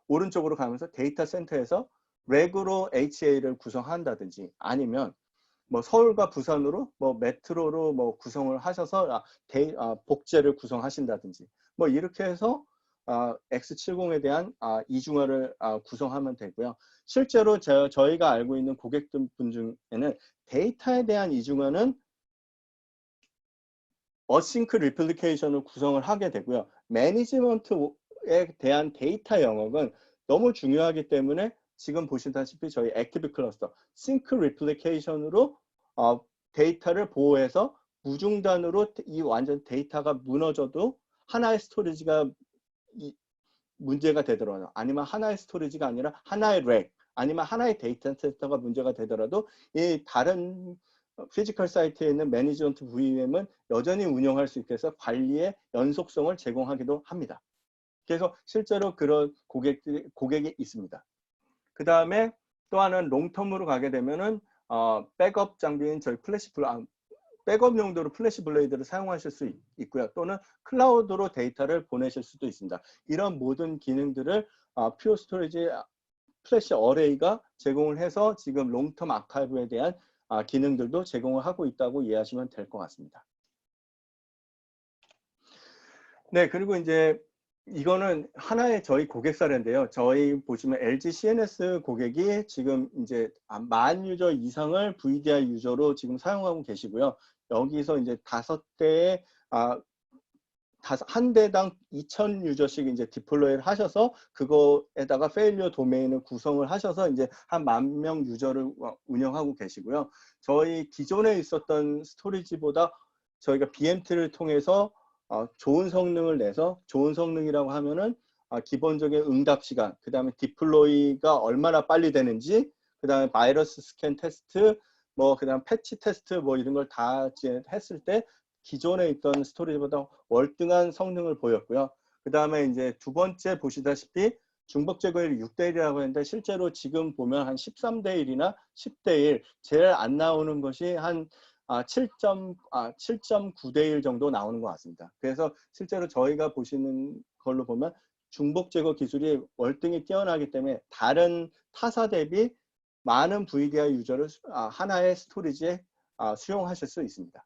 오른쪽으로 가면서 데이터 센터에서 렉으로 HA를 구성한다든지 아니면 뭐 서울과 부산으로 뭐 메트로로 뭐 구성을 하셔서 복제를 구성하신다든지 뭐 이렇게 해서 X70에 대한 이중화를 구성하면 되고요. 실제로 저희가 알고 있는 고객분 중에는 데이터에 대한 이중화는 어싱크 리플리케이션을 구성을 하게 되고요. 매니지먼트에 대한 데이터 영역은 너무 중요하기 때문에 지금 보시다시피 저희 액티브 클러스터 싱크 리플리케이션으로 데이터를 보호해서 무중단으로 이 완전 데이터가 무너져도 하나의 스토리지가 문제가 되더라도, 아니면 하나의 스토리지가 아니라 하나의 렉, 아니면 하나의 데이터 센터가 문제가 되더라도 이 다른 피지컬 사이트에 있는 매니지먼트 VM은 여전히 운영할 수 있게 해서 관리의 연속성을 제공하기도 합니다. 그래서 실제로 그런 고객이 있습니다. 그 다음에 또 하나는 롱텀으로 가게 되면은 백업 장비인 저희 백업 용도로 플래시 블레이드를 사용하실 수 있고요. 또는 클라우드로 데이터를 보내실 수도 있습니다. 이런 모든 기능들을 퓨어 스토리지 플래시 어레이가 제공을 해서 지금 롱텀 아카이브에 대한 기능들도 제공을 하고 있다고 이해하시면 될 것 같습니다. 네, 그리고 이제 이거는 하나의 저희 고객 사례인데요. 저희 보시면 LG CNS 고객이 지금 이제 10,000 유저 이상을 VDI 유저로 지금 사용하고 계시고요. 여기서 이제 5대의 한 대당 2,000 유저씩 이제 디플로이를 하셔서 그거에다가 페일리어 도메인을 구성을 하셔서 이제 한 10,000명 유저를 운영하고 계시고요. 저희 기존에 있었던 스토리지보다 저희가 BMT를 통해서 좋은 성능을 내서 좋은 성능이라고 하면은 기본적인 응답 시간, 그 다음에 디플로이가 얼마나 빨리 되는지, 그 다음에 바이러스 스캔 테스트, 뭐 그 다음 패치 테스트 뭐 이런 걸 다 했을 때 기존에 있던 스토리지보다 월등한 성능을 보였고요. 그 다음에 이제 두 번째 보시다시피 중복 제거율이 6대 1이라고 했는데 실제로 지금 보면 한 13대 1이나 10대 1, 제일 안 나오는 것이 한 7.9대 1 정도 나오는 것 같습니다. 그래서 실제로 저희가 보시는 걸로 보면 중복 제거 기술이 월등히 뛰어나기 때문에 다른 타사 대비 많은 VDI 유저를 하나의 스토리지에 수용하실 수 있습니다.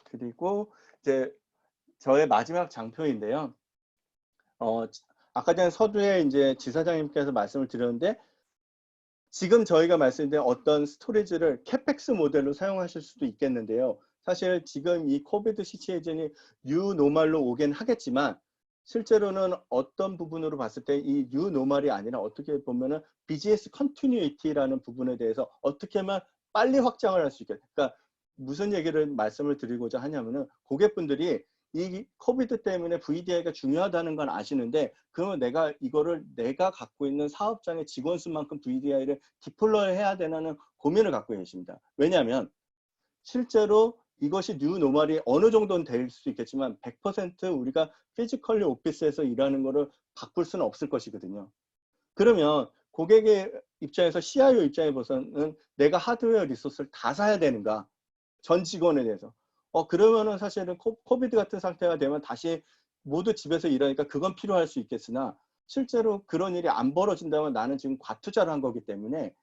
그리고 이제 저의 마지막 장표인데요. 아까 전에 서두에 이제 지사장님께서 말씀을 드렸는데 지금 저희가 말씀드린 어떤 스토리지를 캐펙스 모델로 사용하실 수도 있겠는데요. 사실 지금 이 코비드 시츄에이션이 뉴 노멀로 오긴 하겠지만 실제로는 어떤 부분으로 봤을 때 이 뉴 노멀이 아니라 어떻게 보면은 비즈니스 컨티뉴이티라는 부분에 대해서 어떻게 하면 빨리 확장을 할 수 있겠다. 그러니까 무슨 얘기를 말씀을 드리고자 하냐면은 고객분들이 이 코비드 때문에 VDI가 중요하다는 건 아시는데 그러면 내가 갖고 있는 사업장의 직원 수만큼 VDI를 디플로이 해야 되는 고민을 갖고 계십니다. 왜냐하면 실제로 이것이 뉴 노멀이 어느 정도는 될 수 있겠지만 100% 우리가 피지컬리 오피스에서 일하는 거를 바꿀 수는 없을 것이거든요. 그러면 고객의 입장에서 CIO 입장에 봐서는 내가 하드웨어 리소스를 다 사야 되는가? 전 직원에 대해서. 그러면은 사실은 코비드 같은 상태가 되면 다시 모두 집에서 일하니까 그건 필요할 수 있겠으나 실제로 그런 일이 안 벌어진다면 나는 지금 과투자를 한 거기 때문에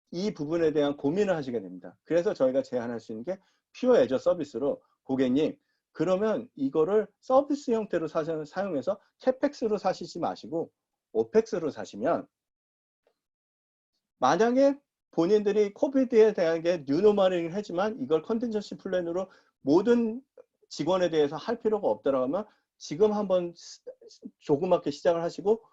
이 부분에 대한 고민을 하시게 됩니다. 그래서 저희가 제안할 수 있는 게 퓨어 애저 서비스로 고객님 그러면 이거를 서비스 형태로 사용해서 캐펙스로 사시지 마시고 오펙스로 사시면 만약에 본인들이 코비드에 대한 게 뉴노멀이긴 하지만 이걸 컨텐전시 플랜으로 모든 직원에 대해서 할 필요가 없다라고 하면 지금 한번 조그맣게 시작을 하시고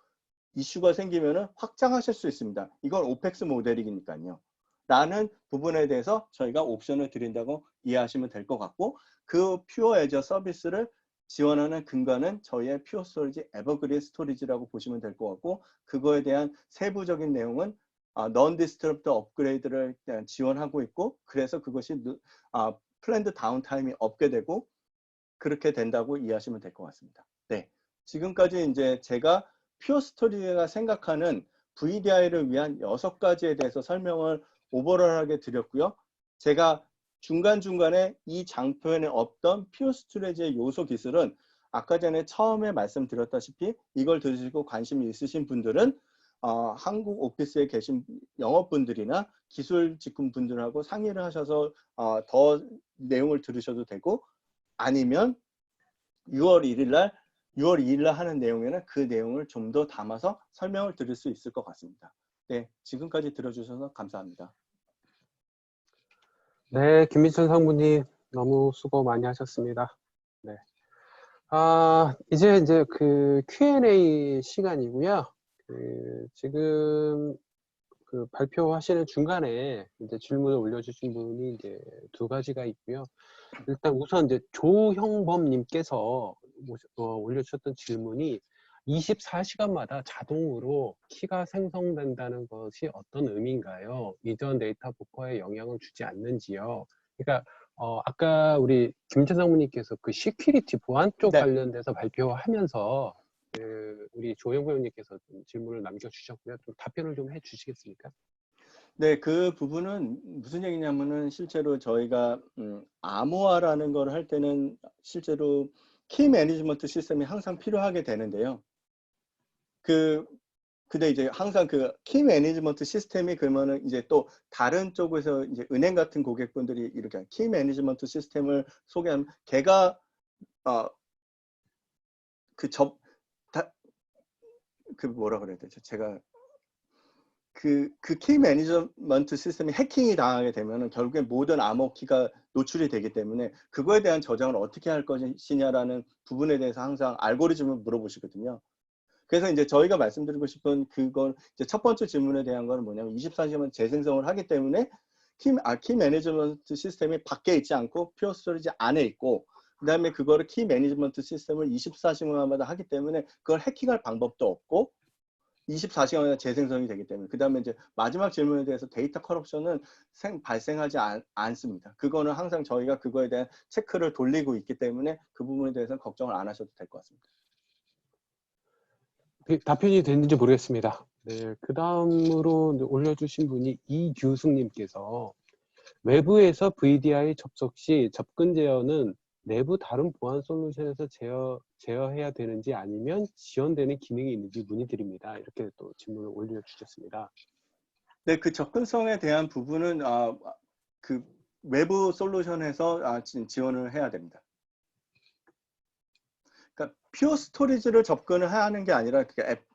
이슈가 생기면 확장하실 수 있습니다. 이건 오펙스 모델이니까요. 라는 부분에 대해서 저희가 옵션을 드린다고 이해하시면 될 것 같고 그 퓨어 애저 서비스를 지원하는 근간은 저희의 퓨어 스토리지 에버그린 스토리지라고 보시면 될 것 같고 그거에 대한 세부적인 내용은 non-disrupt 업그레이드를 지원하고 있고 그래서 그것이 플랜드 다운타임이 없게 되고 그렇게 된다고 이해하시면 될 것 같습니다. 네, 지금까지 이제 제가 퓨어 스토리가 생각하는 VDI를 위한 6가지에 대해서 설명을 오버롤하게 드렸고요. 제가 중간중간에 이 장표에는 없던 퓨어 스토리지의 요소 기술은 아까 전에 처음에 말씀드렸다시피 이걸 들으시고 관심이 있으신 분들은 한국 오피스에 계신 영업분들이나 기술 직군 분들하고 상의를 하셔서 더 내용을 들으셔도 되고 아니면 6월 2일 날 하는 내용에는 그 내용을 좀 더 담아서 설명을 드릴 수 있을 것 같습니다. 네, 지금까지 들어주셔서 감사합니다. 네, 김민철 상무님 너무 수고 많이 하셨습니다. 네. 이제 그 Q&A 시간이고요. 지금 그 발표하시는 중간에 이제 질문을 올려주신 분이 이제 2가지가 있고요. 일단 우선 이제 조형범님께서 올려주셨던 질문이 24시간마다 자동으로 키가 생성된다는 것이 어떤 의미인가요? 이전 데이터 버퍼에 영향을 주지 않는지요? 그러니까 아까 우리 김천 상무님께서 그 시큐리티 보안 쪽 네. 관련돼서 발표하면서 우리 조영구님께서 질문을 남겨주셨고요. 좀 답변을 좀 해주시겠습니까? 네, 그 부분은 무슨 얘기냐면은 실제로 저희가 암호화라는 걸 할 때는 실제로 키 매니지먼트 시스템이 항상 필요하게 되는데요. 근데 이제 항상 그 키 매니지먼트 시스템이 그러면은 이제 또 다른 쪽에서 이제 은행 같은 고객분들이 이렇게 키 매니지먼트 시스템을 소개하면 걔가 뭐라 그래야 되죠? 제가 그 키 매니지먼트 시스템이 해킹이 당하게 되면은 결국에 모든 암호키가 노출이 되기 때문에 그거에 대한 저장을 어떻게 할 것이냐라는 부분에 대해서 항상 알고리즘을 물어보시거든요. 그래서 이제 저희가 말씀드리고 싶은 그건 이제 첫 번째 질문에 대한 거는 뭐냐면 24시간 재생성을 하기 때문에 키 매니지먼트 시스템이 밖에 있지 않고 퓨어 스토리지 안에 있고 그다음에 그거를 키 매니지먼트 시스템을 24시간마다 하기 때문에 그걸 해킹할 방법도 없고 24시간마다 재생성이 되기 때문에 그다음에 이제 마지막 질문에 대해서 데이터 커럽션은 발생하지 않습니다. 그거는 항상 저희가 그거에 대한 체크를 돌리고 있기 때문에 그 부분에 대해서는 걱정을 안 하셔도 될 것 같습니다. 답변이 됐는지 모르겠습니다. 네, 그 다음으로 올려주신 분이 이규숙님께서 외부에서 VDI 접속 시 접근 제어는 내부 다른 보안 솔루션에서 제어해야 되는지 아니면 지원되는 기능이 있는지 문의드립니다. 이렇게 또 질문을 올려주셨습니다. 네, 그 접근성에 대한 부분은 그 외부 솔루션에서 지원을 해야 됩니다. 그러니까 퓨어 스토리지를 접근을 하는 게 아니라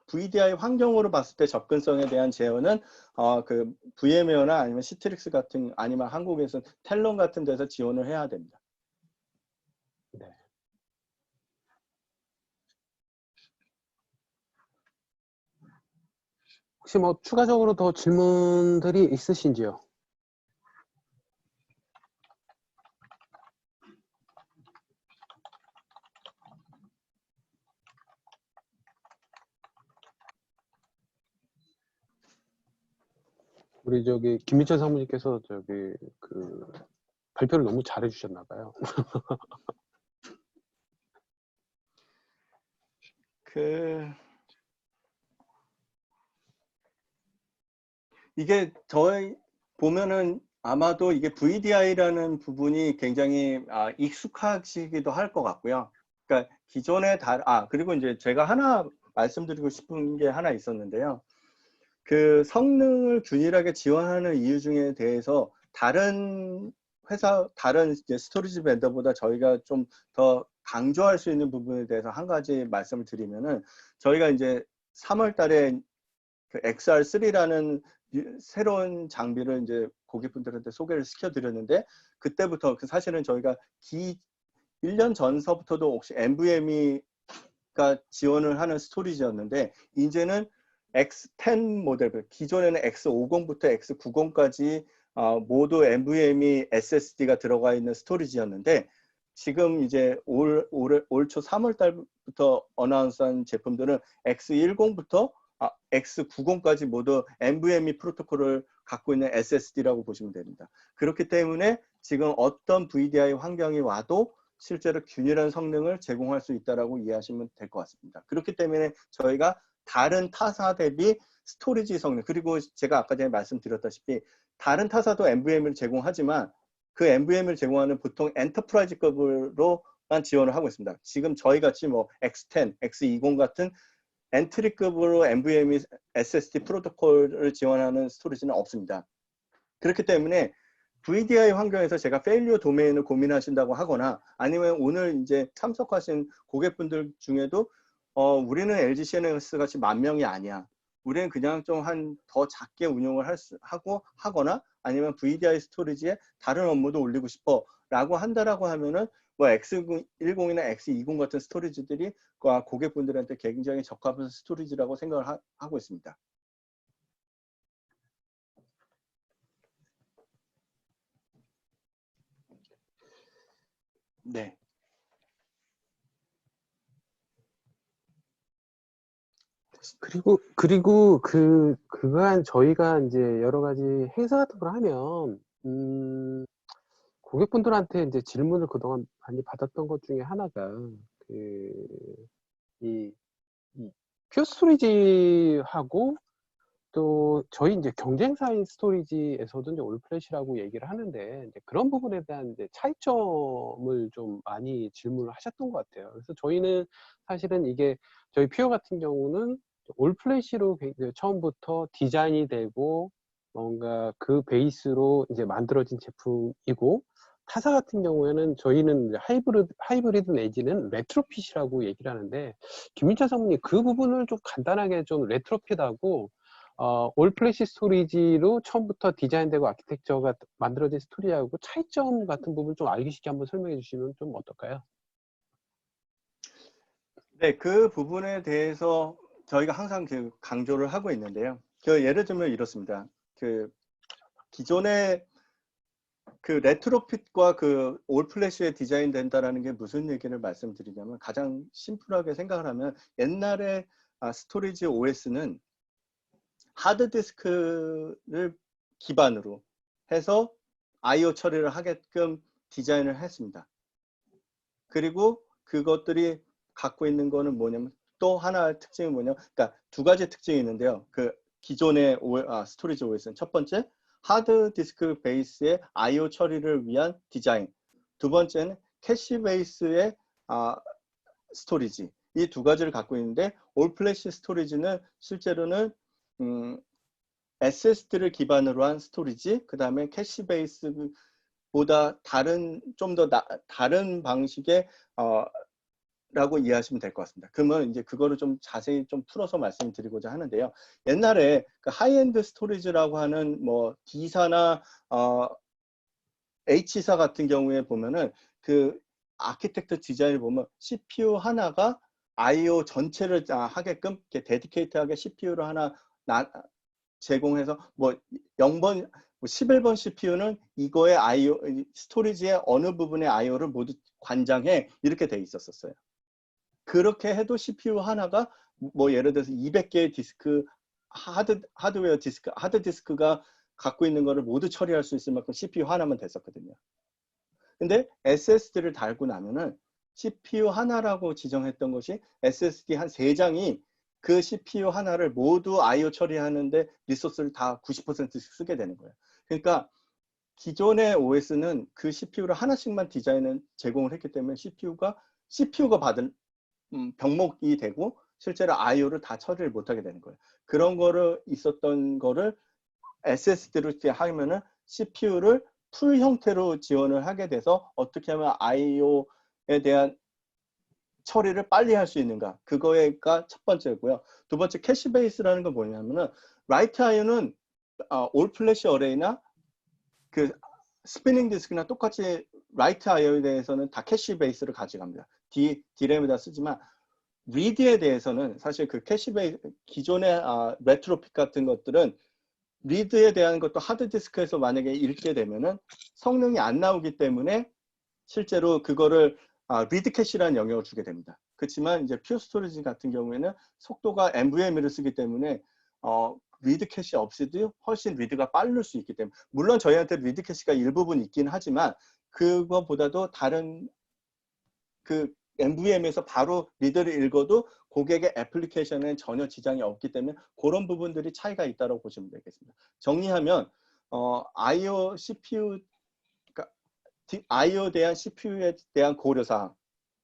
VDI 환경으로 봤을 때 접근성에 대한 제어는 그 VM웨어나 아니면 시트릭스 같은 아니면 한국에서 텔론 같은 데서 지원을 해야 됩니다. 네. 혹시 뭐 추가적으로 더 질문들이 있으신지요? 우리 김민철 사무님께서 그 발표를 너무 잘해 주셨나 봐요. 이게 저희 보면은 아마도 이게 VDI라는 부분이 굉장히 익숙하시기도 할 것 같고요. 그러니까 기존에 그리고 이제 제가 하나 말씀드리고 싶은 게 하나 있었는데요. 그 성능을 균일하게 지원하는 이유 중에 대해서 다른 이제 스토리지 벤더보다 저희가 좀 더 강조할 수 있는 부분에 대해서 한 가지 말씀을 드리면은 저희가 이제 3월 달에 그 XR3라는 새로운 장비를 이제 고객분들한테 소개를 시켜드렸는데 그때부터 사실은 저희가 1년 전서부터도 혹시 NVMe가 지원을 하는 스토리지였는데 이제는 X10 모델, 기존에는 X50부터 X90까지 모두 NVMe SSD가 들어가 있는 스토리지였는데 지금 이제 올 초 3월 달부터 어나운스한 제품들은 X10부터 X90까지 모두 NVMe 프로토콜을 갖고 있는 SSD라고 보시면 됩니다. 그렇기 때문에 지금 어떤 VDI 환경이 와도 실제로 균일한 성능을 제공할 수 있다고 이해하시면 될 것 같습니다. 그렇기 때문에 저희가 다른 타사 대비 스토리지 성능, 그리고 제가 아까 전에 말씀드렸다시피 다른 타사도 NVMe를 제공하지만 그 NVMe를 제공하는 보통 엔터프라이즈급으로만 지원을 하고 있습니다. 지금 저희 같이 뭐 X10, X20 같은 엔트리급으로 NVMe SSD 프로토콜을 지원하는 스토리지는 없습니다. 그렇기 때문에 VDI 환경에서 제가 페일리어 도메인을 고민하신다고 하거나 아니면 오늘 이제 참석하신 고객분들 중에도 우리는 LG CNS 같이 10,000명이 아니야. 우리는 그냥 좀 더 작게 운영을 하고 하거나 아니면 VDI 스토리지에 다른 업무도 올리고 싶어 라고 한다라고 하면은 뭐 X10이나 X20 같은 스토리지들이 고객분들한테 굉장히 적합한 스토리지라고 생각을 하고 있습니다. 네. 그리고 그간 저희가 이제 여러 가지 행사 같은 걸 하면, 고객분들한테 이제 질문을 그동안 많이 받았던 것 중에 하나가, 이 퓨어 스토리지하고 또 저희 이제 경쟁사인 스토리지에서도 이제 올플래시라고 얘기를 하는데 이제 그런 부분에 대한 이제 차이점을 좀 많이 질문을 하셨던 것 같아요. 그래서 저희는 사실은 이게 저희 퓨어 같은 경우는 올플래시로 처음부터 디자인이 되고 뭔가 그 베이스로 이제 만들어진 제품이고 타사 같은 경우에는 저희는 하이브리드 내지는 레트로핏이라고 얘기를 하는데 김민철 사모님 그 부분을 좀 간단하게 좀 레트로핏하고 올플래시 스토리지로 처음부터 디자인되고 아키텍처가 만들어진 스토리하고 차이점 같은 부분 좀 알기 쉽게 한번 설명해 주시면 좀 어떨까요? 네, 그 부분에 대해서 저희가 항상 강조를 하고 있는데요. 예를 들면 이렇습니다. 기존에 그 레트로핏과 그 올 플래시에 디자인 된다라는 게 무슨 얘기를 말씀드리냐면 가장 심플하게 생각을 하면 옛날에 스토리지 OS는 하드디스크를 기반으로 해서 I/O 처리를 하게끔 디자인을 했습니다. 그리고 그것들이 갖고 있는 거는 뭐냐면 또 하나의 특징이 뭐냐면 그러니까 두 가지 특징이 있는데요. 그 기존의 스토리지 OS는 첫 번째 하드디스크 베이스의 I/O 처리를 위한 디자인, 두 번째는 캐시 베이스의 스토리지, 이 두 가지를 갖고 있는데 올 플래시 스토리지는 실제로는 SSD를 기반으로 한 스토리지, 그 다음에 캐시 베이스보다 좀 더 다른 방식의 라고 이해하시면 될 것 같습니다. 그러면 이제 그거를 좀 자세히 좀 풀어서 말씀드리고자 하는데요. 옛날에 그 하이엔드 스토리지라고 하는 뭐 D사나 H사 같은 경우에 보면은 그 아키텍처 디자인을 보면 CPU 하나가 I/O 전체를 하게끔 이렇게 데디케이트하게 CPU를 하나 제공해서 뭐 0번, 11번 CPU는 이거의 I/O 스토리지의 어느 부분의 I/O를 모두 관장해, 이렇게 돼 있었어요. 그렇게 해도 CPU 하나가 뭐 예를 들어서 200개의 디스크 하드웨어 디스크 하드디스크가 갖고 있는 거를 모두 처리할 수 있을 만큼 CPU 하나만 됐었거든요. 근데 SSD를 달고 나면은 CPU 하나라고 지정했던 것이 SSD 한 3장이 그 CPU 하나를 모두 I/O 처리하는데 리소스를 다 90%씩 쓰게 되는 거예요. 그러니까 기존의 OS는 그 CPU를 하나씩만 제공을 했기 때문에 CPU가 받은 병목이 되고 실제로 I/O를 다 처리를 못하게 되는 거예요. 그런 거를 있었던 거를 SSD로 하면은 CPU를 풀 형태로 지원을 하게 돼서 어떻게 하면 I/O에 대한 처리를 빨리 할 수 있는가, 그거가 첫 번째고요. 두 번째 캐시 베이스라는 건 뭐냐면은 라이트 I/O는 올 플래시 어레이나 그 스피닝 디스크나 똑같이 라이트 I/O에 대해서는 다 캐시 베이스를 가져갑니다. D램에다 쓰지만 리드에 대해서는 사실 그 캐시 베이스 기존의 레트로핏 같은 것들은 리드에 대한 것도 하드디스크에서 만약에 읽게 되면은 성능이 안 나오기 때문에 실제로 그거를 리드 캐시라는 영역을 주게 됩니다. 그렇지만 이제 퓨어 스토리지 같은 경우에는 속도가 NVMe를 쓰기 때문에 리드 캐시 없이도 훨씬 리드가 빠를 수 있기 때문에, 물론 저희한테 리드 캐시가 일부분 있긴 하지만 그거보다도 다른 그 NVMe에서 바로 리드를 읽어도 고객의 애플리케이션에 전혀 지장이 없기 때문에 그런 부분들이 차이가 있다고 보시면 되겠습니다. 정리하면 I/O CPU, 그러니까 I/O 대한 CPU에 대한 고려사항,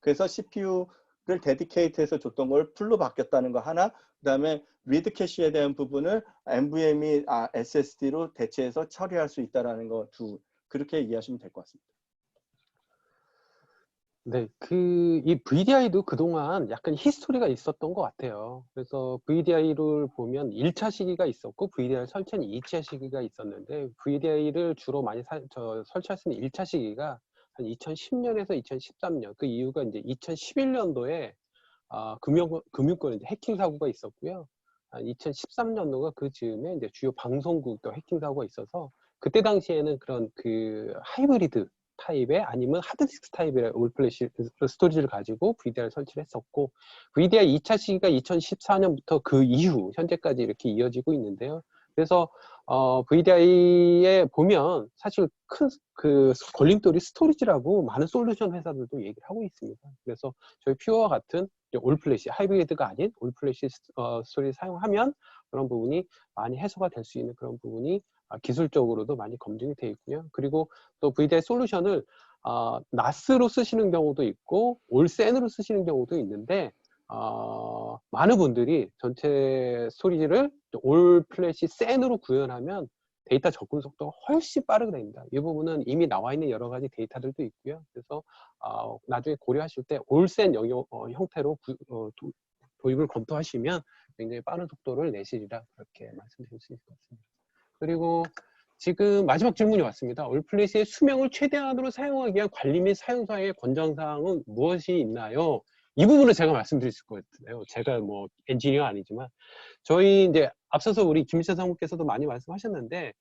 그래서 CPU를 데디케이트해서 줬던 걸 풀로 바뀌었다는 거 하나, 그 다음에 리드 캐시에 대한 부분을 NVMe SSD로 대체해서 처리할 수 있다는 거 그렇게 이해하시면 될 것 같습니다. 네, 이 VDI도 그동안 약간 히스토리가 있었던 것 같아요. 그래서 VDI를 보면 1차 시기가 있었고, VDI를 설치한 2차 시기가 있었는데, VDI를 주로 많이 설치할 수 있는 1차 시기가 한 2010년에서 2013년, 그 이유가 이제 2011년도에 금융권 이제 해킹 사고가 있었고요. 한 2013년도가 그 즈음에 이제 주요 방송국도 해킹 사고가 있어서, 그때 당시에는 그런 그 하이브리드 타입의 아니면 하드디스크 타입의 올플래시 스토리지를 가지고 VDI를 설치를 했었고, VDI 2차 시기가 2014년부터 그 이후 현재까지 이렇게 이어지고 있는데요. 그래서 VDI에 보면 사실 큰 그 걸림돌이 스토리지라고 많은 솔루션 회사들도 얘기를 하고 있습니다. 그래서 저희 퓨어와 같은 올플래시 하이브리드가 아닌 올플래시 스토리 사용하면 그런 부분이 많이 해소가 될 수 있는 그런 부분이 기술적으로도 많이 검증이 되어 있고요. 그리고 또 VDI 솔루션을 NAS로 쓰시는 경우도 있고 올센으로 쓰시는 경우도 있는데, 많은 분들이 전체 스토리지를 올 플래시 센으로 구현하면 데이터 접근 속도가 훨씬 빠르게 됩니다. 이 부분은 이미 나와 있는 여러 가지 데이터들도 있고요. 그래서 나중에 고려하실 때 올센 형태로 도입을 검토하시면 굉장히 빠른 속도를 내시리라 그렇게 말씀드릴 수 있을 것 같습니다. 그리고 지금 마지막 질문이 왔습니다. 올플래시의 수명을 최대한으로 사용하기 위한 관리 및 사용사의 권장사항은 무엇이 있나요? 이 부분을 제가 말씀드릴 것 같아요. 제가 뭐 엔지니어가 아니지만 저희 이제 앞서서 우리 김희찬 사무께서도 많이 말씀하셨는데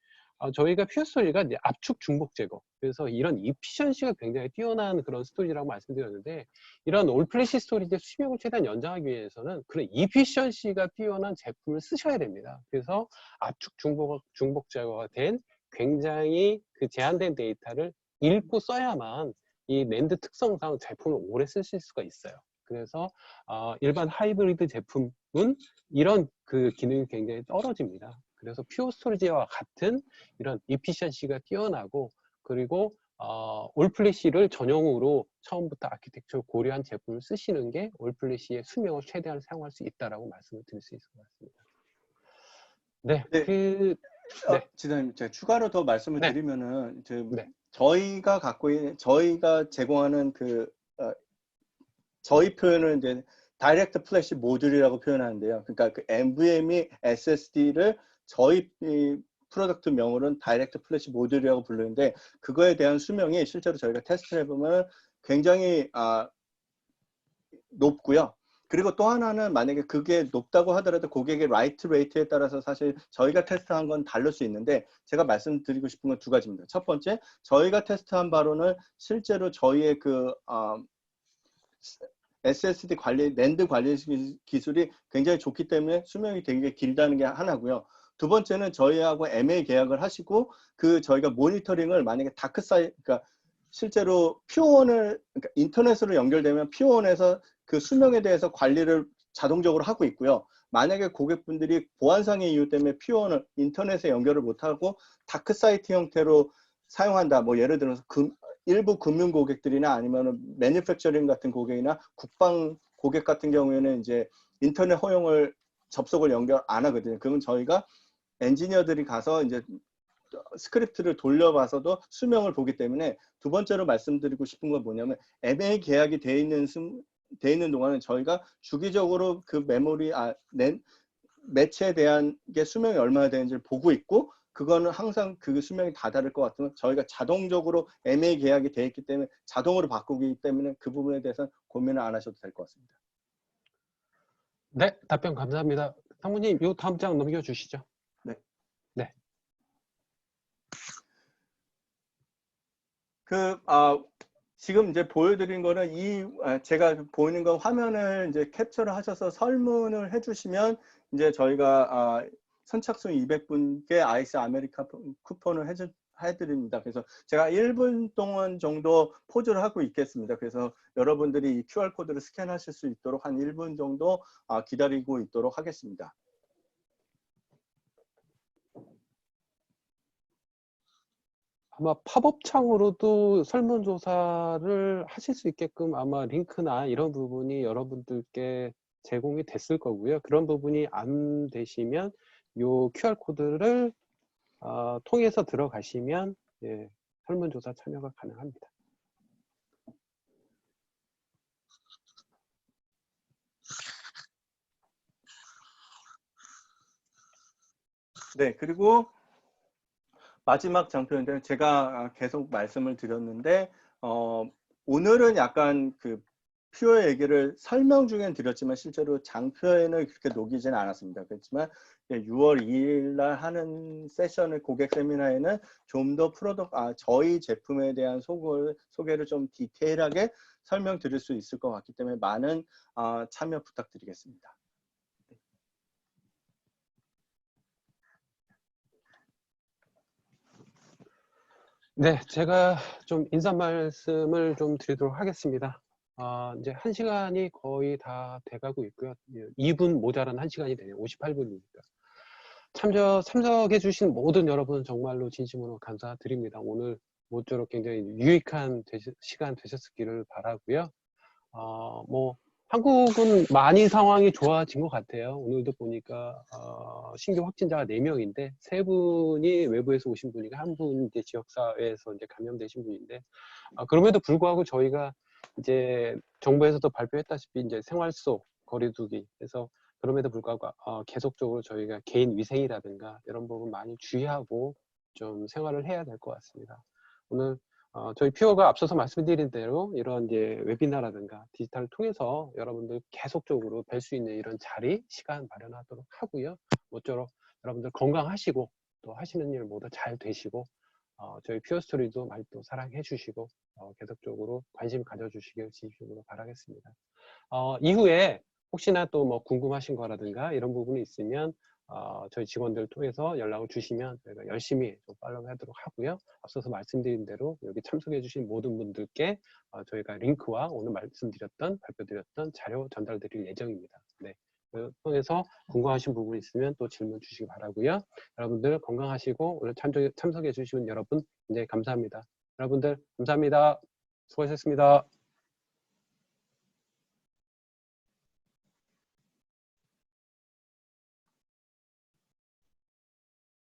저희가 퓨어 스토리가 이제 압축 중복 제거. 그래서 이런 이피션시가 굉장히 뛰어난 그런 스토리라고 말씀드렸는데, 이런 올 플래시 스토리의 수명을 최대한 연장하기 위해서는 그런 이피션시가 뛰어난 제품을 쓰셔야 됩니다. 그래서 압축 중복 제거가 된 굉장히 그 제한된 데이터를 읽고 써야만 이 랜드 특성상 제품을 오래 쓰실 수가 있어요. 그래서 일반 하이브리드 제품은 이런 그 기능이 굉장히 떨어집니다. 그래서 퓨어 스토리지와 같은 이런 이피션시가 뛰어나고, 그리고 올플래시를 전용으로 처음부터 아키텍처를 고려한 제품을 쓰시는 게 올플래시의 수명을 최대한 사용할 수 있다라고 말씀을 드릴 수 있을 것 같습니다. 네, 네. 네, 지사님, 제가 추가로 더 말씀을 네, 드리면은 네, 저희가 제공하는 저희 표현을 이제 다이렉트 플래시 모듈이라고 표현하는데요. 그러니까 그 NVMe SSD를 저희 이 프로덕트 명으로는 다이렉트 플래시 모듈이라고 부르는데, 그거에 대한 수명이 실제로 저희가 테스트를 해보면 굉장히 높고요. 그리고 또 하나는, 만약에 그게 높다고 하더라도 고객의 라이트 레이트에 따라서 사실 저희가 테스트한 건 다를 수 있는데, 제가 말씀드리고 싶은 건 두 가지입니다. 첫 번째, 저희가 테스트한 바로는 실제로 저희의 SSD 관리, 랜드 관리 기술이 굉장히 좋기 때문에 수명이 되게 길다는 게 하나고요. 두 번째는 저희하고 MA 계약을 하시고, 저희가 모니터링을 만약에 그러니까 실제로 퓨어원을, 그러니까 인터넷으로 연결되면 퓨어원에서 그 수명에 대해서 관리를 자동적으로 하고 있고요. 만약에 고객분들이 보안상의 이유 때문에 퓨어원을 인터넷에 연결을 못하고 다크사이트 형태로 사용한다. 뭐 예를 들어서 일부 금융 고객들이나 아니면 매니팩처링 같은 고객이나 국방 고객 같은 경우에는 이제 인터넷 허용을 접속을 연결 안 하거든요. 그러면 저희가 엔지니어들이 가서 이제 스크립트를 돌려봐서도 수명을 보기 때문에, 두 번째로 말씀드리고 싶은 건 뭐냐면, MA 계약이 돼 있는 동안은 저희가 주기적으로 그 매체에 대한 게 수명이 얼마나 되는지를 보고 있고, 그거는 항상 그 수명이 다 다를 것 같으면 저희가 자동적으로 MA 계약이 돼 있기 때문에 자동으로 바꾸기 때문에 그 부분에 대해서 고민을 안 하셔도 될 것 같습니다. 네, 답변 감사합니다. 상무님, 요 다음 장 넘겨주시죠. 네. 네, 지금 이제 보여드린 거는 제가 보이는 건 화면을 이제 캡처를 하셔서 설문을 해주시면 이제 저희가 선착순 200분께 아이스 아메리카 쿠폰을 해드립니다. 그래서 제가 1분 동안 정도 포즈를 하고 있겠습니다. 그래서 여러분들이 이 QR코드를 스캔하실 수 있도록 한 1분 정도 기다리고 있도록 하겠습니다. 아마 팝업 창으로도 설문조사를 하실 수 있게끔 아마 링크나 이런 부분이 여러분들께 제공이 됐을 거고요. 그런 부분이 안 되시면 요 QR코드를 통해서 들어가시면 설문조사 참여가 가능합니다. 네, 그리고 마지막 장표인데, 제가 계속 말씀을 드렸는데 오늘은 약간 퓨어 얘기를 설명 중엔 드렸지만 실제로 장표에는 그렇게 녹이지는 않았습니다. 그렇지만 6월 2일 날 하는 고객 세미나에는 좀 더 저희 제품에 대한 소개를 좀 디테일하게 설명드릴 수 있을 것 같기 때문에 많은 참여 부탁드리겠습니다. 네, 제가 좀 인사 말씀을 좀 드리도록 하겠습니다. 이제 1시간이 거의 다 돼가고 있고요. 2분 모자란 1시간이 되네요. 58분이니까. 참석해 주신 모든 여러분 정말로 진심으로 감사드립니다. 오늘 모쪼록 굉장히 유익한 시간 되셨기를 바라고요. 뭐 한국은 많이 상황이 좋아진 것 같아요. 오늘도 보니까 신규 확진자가 4명인데 3분이 외부에서 오신 분이고 1분 이제 지역사회에서 이제 감염되신 분인데, 그럼에도 불구하고 저희가 이제 정부에서도 발표했다시피 이제 생활 속 거리두기, 그래서 그럼에도 불구하고 계속적으로 저희가 개인 위생이라든가 이런 부분 많이 주의하고 좀 생활을 해야 될 것 같습니다. 오늘 저희 퓨어가 앞서서 말씀드린 대로 이런 이제 웨비나라든가 디지털을 통해서 여러분들 계속적으로 뵐 수 있는 이런 자리, 시간 마련하도록 하고요. 모쪼록 여러분들 건강하시고 또 하시는 일 모두 잘 되시고 저희 퓨어스토리도 많이 또 사랑해 주시고 계속적으로 관심 가져주시길 진심으로 바라겠습니다. 이후에 혹시나 또 뭐 궁금하신 거라든가 이런 부분이 있으면 저희 직원들 통해서 연락을 주시면 저희가 열심히 좀 팔로우 하도록 하고요. 앞서서 말씀드린 대로 여기 참석해 주신 모든 분들께 저희가 링크와 오늘 말씀드렸던 발표드렸던 자료 전달드릴 예정입니다. 네. 그 통해서 궁금하신 부분 있으면 또 질문 주시기 바라고요. 여러분들 건강하시고 오늘 참석해 주신 여러분 굉장히 감사합니다. 여러분들 감사합니다. 수고하셨습니다.